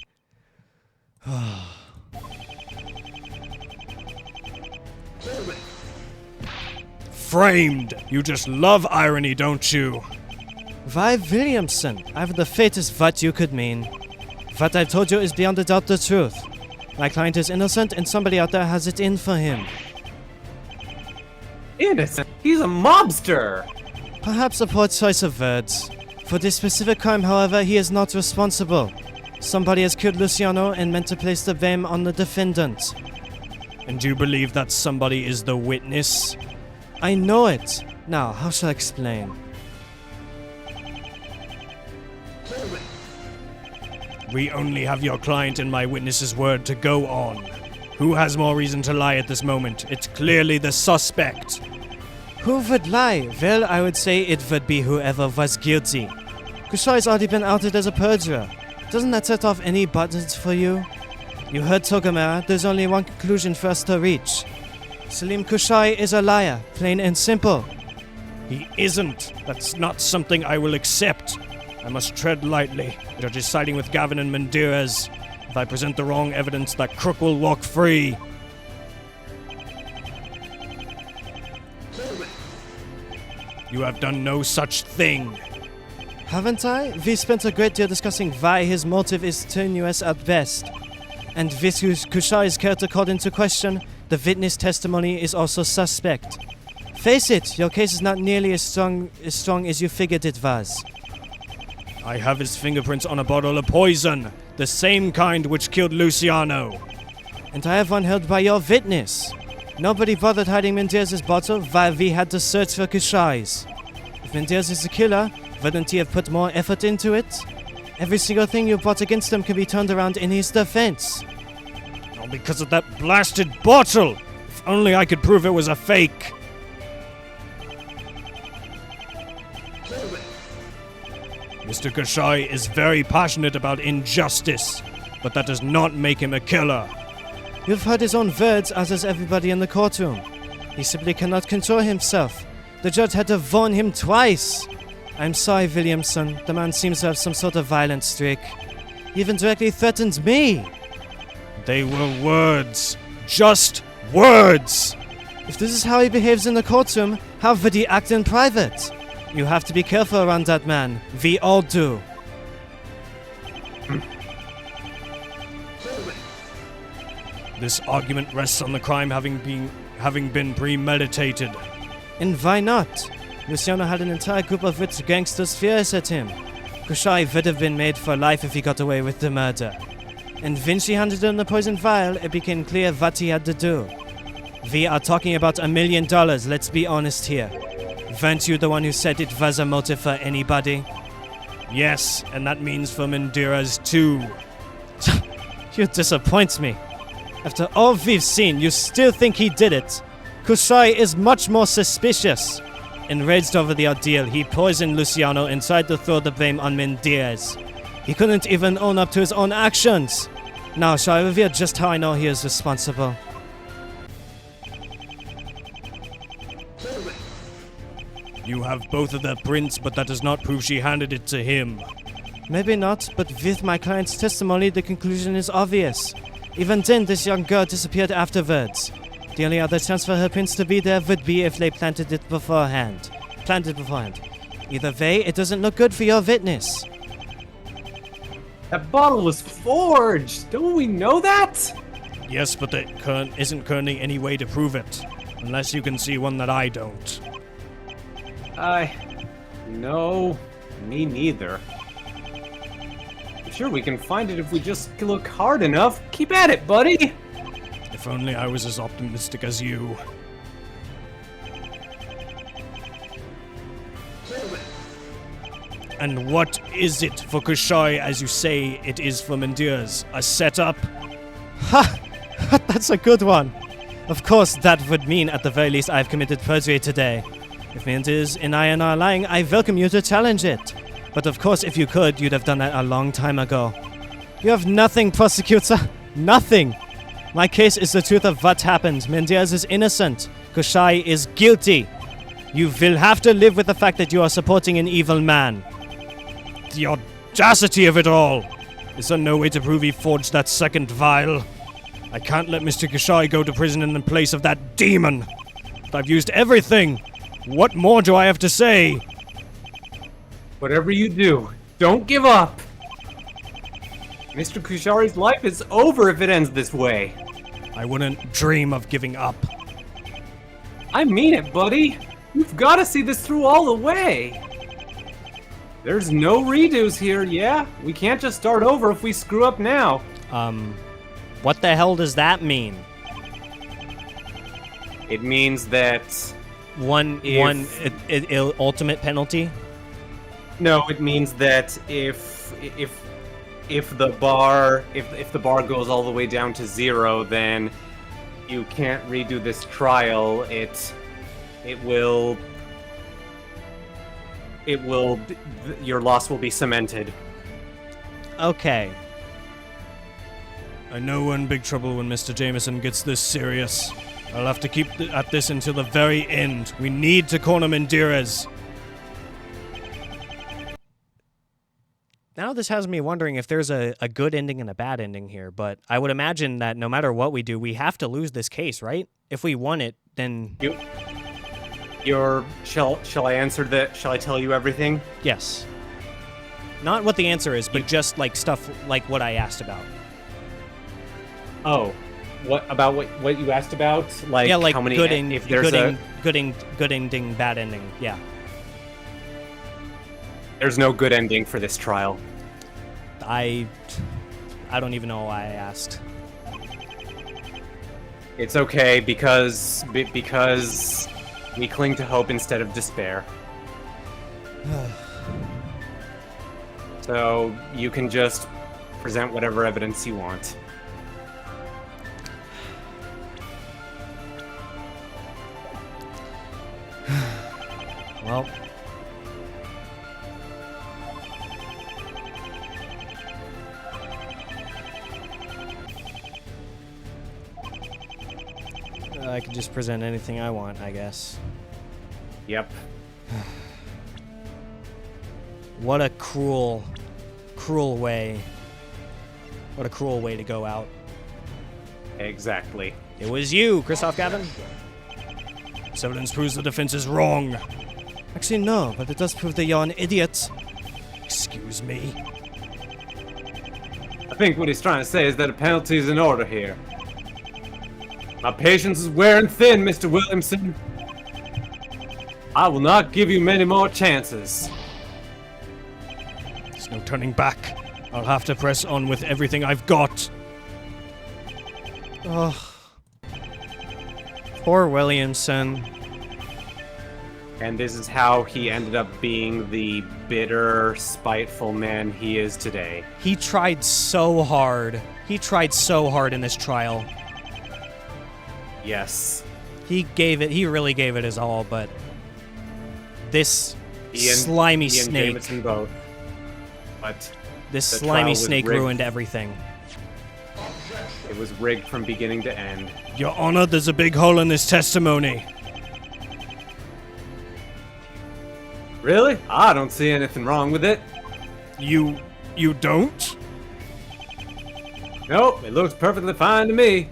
Framed! You just love irony, don't you? Why, Williamson? I have the faintest what you could mean. What I've told you is beyond a doubt the truth. My client is innocent and somebody out there has it in for him. Innocent? He's a mobster! Perhaps a poor choice of words. For this specific crime, however, he is not responsible. Somebody has killed Luciano and meant to place the blame on the defendant. And do you believe that somebody is the witness? I know it. Now, how shall I explain? We only have your client and my witness's word to go on. Who has more reason to lie at this moment? It's clearly the suspect. Who would lie? Well, I would say it would be whoever was guilty. Kushai's already been outed as a perjurer. Doesn't that set off any buttons for you? You heard Togamera. There's only one conclusion for us to reach. Salim Kushai is a liar, plain and simple. He isn't. That's not something I will accept. I must tread lightly. The judge is siding with Gavin and Mendirez. If I present the wrong evidence, that crook will walk free. You have done no such thing. Haven't I? We spent a great deal discussing why his motive is tenuous at best. And Vesuvius Kushai's character called into question, the witness testimony is also suspect. Face it, your case is not nearly as strong as you figured it was. I have his fingerprints on a bottle of poison, the same kind which killed Luciano. And I have one held by your witness. Nobody bothered hiding Mendirez's bottle while we had to search for Kushai's. If Mendirez is the killer, wouldn't he have put more effort into it? Every single thing you brought against him can be turned around in his defense. All because of that blasted bottle! If only I could prove it was a fake! Mr. Kushai is very passionate about injustice, but that does not make him a killer. You've heard his own words, as has everybody in the courtroom. He simply cannot control himself. The judge had to warn him twice. I'm sorry, Williamson. The man seems to have some sort of violent streak. He even directly threatened me. They were words. Just words! If this is how he behaves in the courtroom, how would he act in private? You have to be careful around that man. We all do. This argument rests on the crime having been premeditated. And why not? Luciano had an entire group of rich gangsters furious at him. Kushai would have been made for life if he got away with the murder. And when she handed him the poison vial, it became clear what he had to do. We are talking about $1 million, let's be honest here. Weren't you the one who said it was a motive for anybody? Yes, and that means for Mendirez too. You disappoint me. After all we've seen, you still think he did it. Kushai is much more suspicious. Enraged over the ordeal, he poisoned Luciano and tried to throw the blame on Mendirez. He couldn't even own up to his own actions. Now, shall I reveal just how I know he is responsible? You have both of their prints, but that does not prove she handed it to him. Maybe not, but with my client's testimony, the conclusion is obvious. Even then, this young girl disappeared afterwards. The only other chance for her prints to be there would be if they planted it beforehand. Either way, it doesn't look good for your witness. That bottle was forged! Don't we know that? Yes, but there isn't currently any way to prove it. Unless you can see one that I don't. No, me neither. I'm sure we can find it if we just look hard enough. Keep at it, buddy! If only I was as optimistic as you. And what is it for Kushai as you say it is for Mendirez? A setup? Ha! That's a good one. Of course, that would mean at the very least I've committed perjury today. If Mendirez and I are lying, I welcome you to challenge it. But of course, if you could, you'd have done that a long time ago. You have nothing, prosecutor. Nothing. My case is the truth of what happened. Mendirez is innocent. Kushai is guilty. You will have to live with the fact that you are supporting an evil man. The audacity of it all! Is there no way to prove he forged that second vial? I can't let Mr. Kushai go to prison in the place of that demon. I've used everything. What more do I have to say? Whatever you do, don't give up. Mr. Kushari's life is over if it ends this way. I wouldn't dream of giving up. I mean it, buddy. You've got to see this through all the way. There's no redos here, yeah? We can't just start over if we screw up now. What the hell does that mean? It means that... ultimate penalty? No, it means that if the bar goes all the way down to 0, then you can't redo this trial. Your loss will be cemented. Okay. I know we're in big trouble when Mr. Jameson gets this serious. I'll have to keep at this until the very end. We need to corner Mendirez. Now this has me wondering if there's a good ending and a bad ending here, but I would imagine that no matter what we do, we have to lose this case, right? If we won it, then... Shall I answer that? Shall I tell you everything? Yes. Not what the answer is, but just like stuff like what I asked about. Oh, what you asked about? Like, yeah, like how many? good ending, if there's good ending, bad ending. Yeah. There's no good ending for this trial. I don't even know why I asked. It's okay because we cling to hope instead of despair. So you can just present whatever evidence you want. Well, I could just present anything I want, I guess. Yep. What a cruel way. What a cruel way to go out. Exactly. It was you, Christoph Gavin. This evidence proves the defense is wrong. Actually, no, but it does prove that you're an idiot. Excuse me. I think what he's trying to say is that a penalty is in order here. My patience is wearing thin, Mr. Williamson. I will not give you many more chances. There's no turning back. I'll have to press on with everything I've got. Oh. Poor Williamson. And this is how he ended up being the bitter, spiteful man he is today. He tried so hard. He tried so hard in this trial. Yes. He really gave it his all, but this slimy he and snake. Jameson both. But this the slimy trial was snake rigged. ruined everything. It was rigged from beginning to end. Your Honor, there's a big hole in this testimony. Really? I don't see anything wrong with it. You don't? Nope, it looks perfectly fine to me.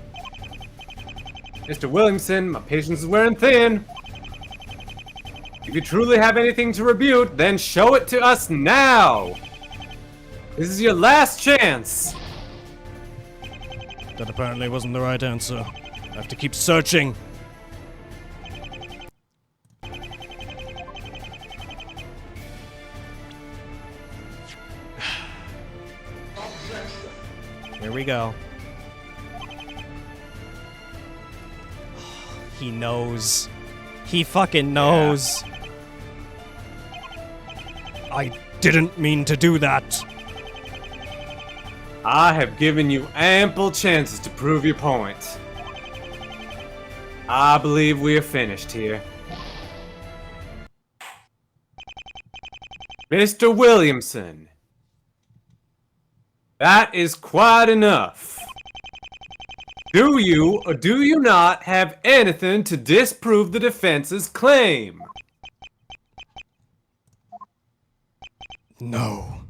Mr. Williamson, my patience is wearing thin. If you truly have anything to rebuke, then show it to us now. This is your last chance. That apparently wasn't the right answer. I have to keep searching. Here we go. He knows. He fucking knows. I didn't mean to do that. I have given you ample chances to prove your point. I believe we are finished here. Mr. Williamson. That is quite enough. Do you or do you not have anything to disprove the defense's claim? No.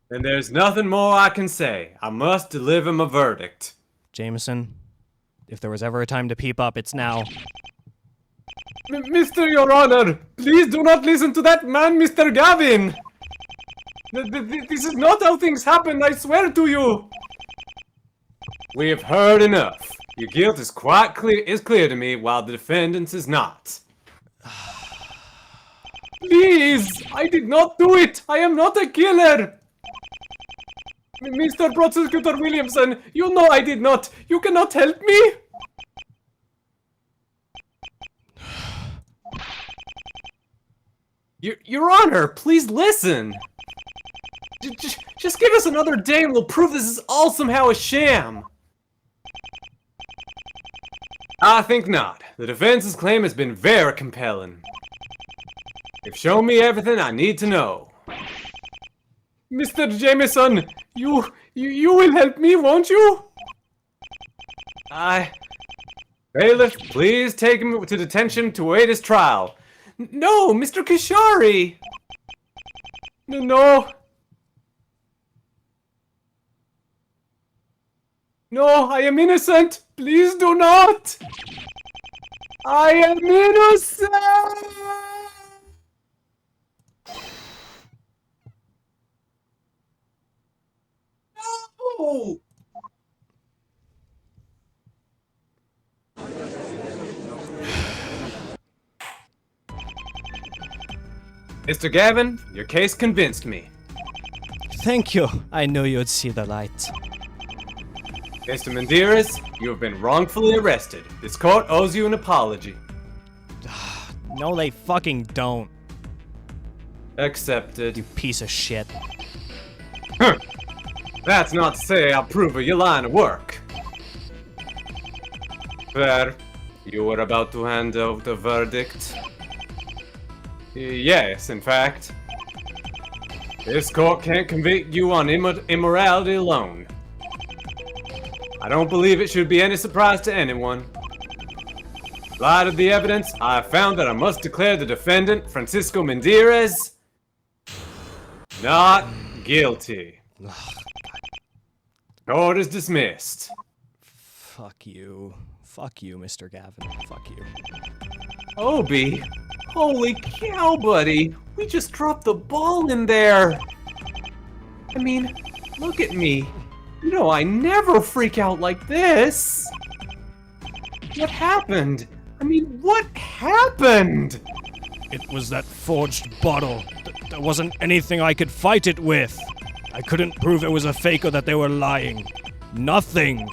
Then there's nothing more I can say. I must deliver my verdict. Jameson, if there was ever a time to peep up, it's now. Mr. Your Honor, please do not listen to that man, Mr. Gavin. This is not how things happen, I swear to you. We have heard enough. Your guilt is quite clear to me, while the defendant's is not. Please, I did not do it. I am not a killer. Mr. Prosecutor Williamson, you know I did not. You cannot help me. Your Honor, please listen. Just give us another day and we'll prove this is all somehow a sham. I think not. The defense's claim has been very compelling. They've shown me everything I need to know. Mr. Jameson, you will help me, won't you? Bailiff, please take him to detention to await his trial. No, Mr. Kashari! No. No, I am innocent! Please do not! I am innocent! No! Mr. Gavin, your case convinced me. Thank you. I knew you'd see the light. Mr. Mendirez, you have been wrongfully arrested. This court owes you an apology. No, they fucking don't. Accepted. You piece of shit. That's not to say I approve of your line of work. Fair. You were about to hand out the verdict. Yes, in fact. This court can't convict you on immorality alone. I don't believe it should be any surprise to anyone. In light of the evidence, I have found that I must declare the defendant, Francisco Mendirez, not guilty. Court is dismissed. Fuck you. Fuck you, Mr. Gavin. Fuck you. Obi, holy cow, buddy. We just dropped the ball in there. I mean, look at me. You know I never freak out like this. What happened? I mean, what happened? It was that forged bottle. There wasn't anything I could fight it with. I couldn't prove it was a fake or that they were lying. Nothing.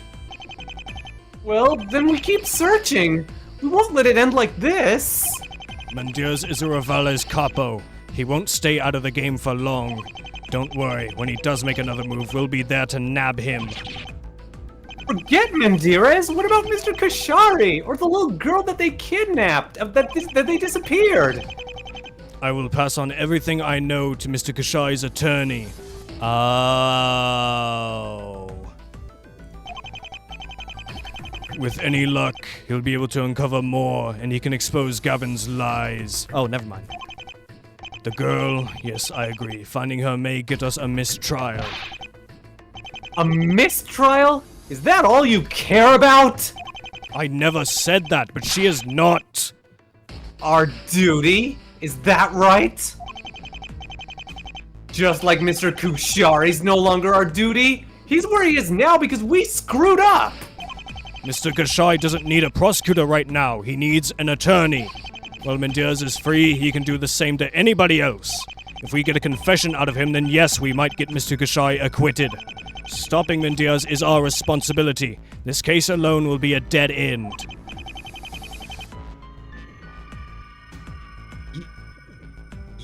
Well, then we keep searching. We won't let it end like this. Mendirez is a Rivales capo. He won't stay out of the game for long. Don't worry, when he does make another move, we'll be there to nab him. Forget Mendirez. What about Mr. Kashari or the little girl that they kidnapped, that they disappeared? I will pass on everything I know to Mr. Kashai's attorney. Oh. With any luck, he'll be able to uncover more, and he can expose Gavin's lies. Oh, never mind. The girl, yes, I agree. Finding her may get us a mistrial. A mistrial? Is that all you care about? I never said that, but she is not. Our duty? Is that right? Just like Mr. Kushari's no longer our duty? He's where he is now because we screwed up! Mr. Kashai doesn't need a prosecutor right now. He needs an attorney. While Mendirez is free, he can do the same to anybody else. If we get a confession out of him, then yes, we might get Mr. Kashai acquitted. Stopping Mendirez is our responsibility. This case alone will be a dead end.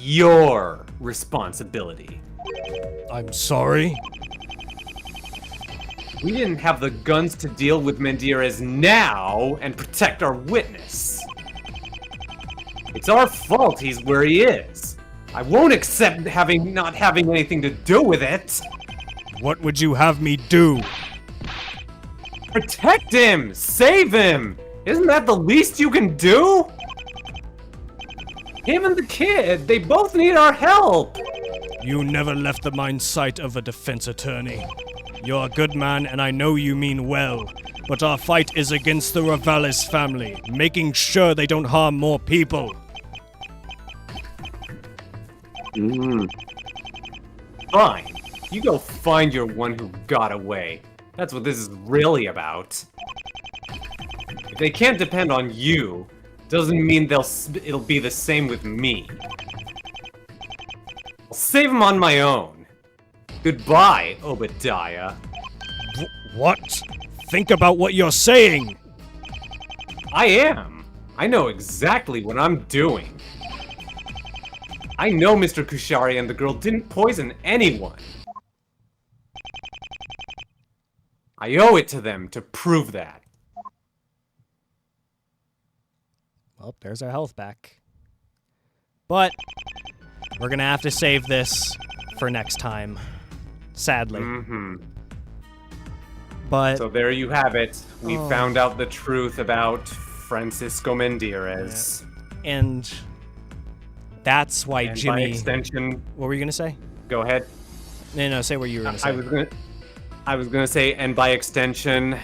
your responsibility. I'm sorry. We didn't have the guns to deal with Mendirez now and protect our witness. It's our fault he's where he is. I won't accept not having anything to do with it. What would you have me do? Protect him! Save him! Isn't that the least you can do? Him and the kid, they both need our help! You never left the mind sight of a defense attorney. You're a good man, and I know you mean well. But our fight is against the Ravalis family, making sure they don't harm more people. Fine. You go find your one who got away. That's what this is really about. If they can't depend on you, doesn't mean it'll be the same with me. I'll save them on my own. Goodbye, Obadiah. What? Think about what you're saying! I am. I know exactly what I'm doing. I know Mr. Kushari and the girl didn't poison anyone. I owe it to them to prove that. Well, there's our health back. But we're gonna have to save this for next time. Sadly. But So there you have it. We found out the truth about Francisco Mendirez. and that's why And by Jimmy. extension, What were you gonna say? go ahead. No, say what you were gonna say. I was gonna say, and by extension,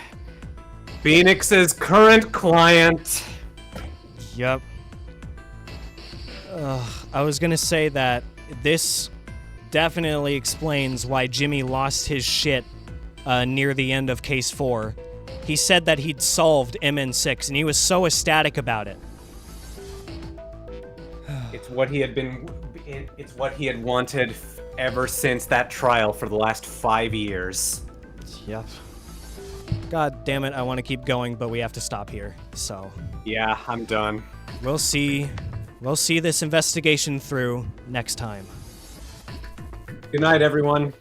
Phoenix's current client. Yep. I was gonna say that this definitely explains why Jimmy lost his shit near the end of Case 4. He said that he'd solved MN6, and he was so ecstatic about it. It's what he had been. It's what he had wanted ever since that trial for the last 5 years. Yep. God damn it, I want to keep going, but we have to stop here. So, Yeah, I'm done. we'll see this investigation through next time. Good night, everyone.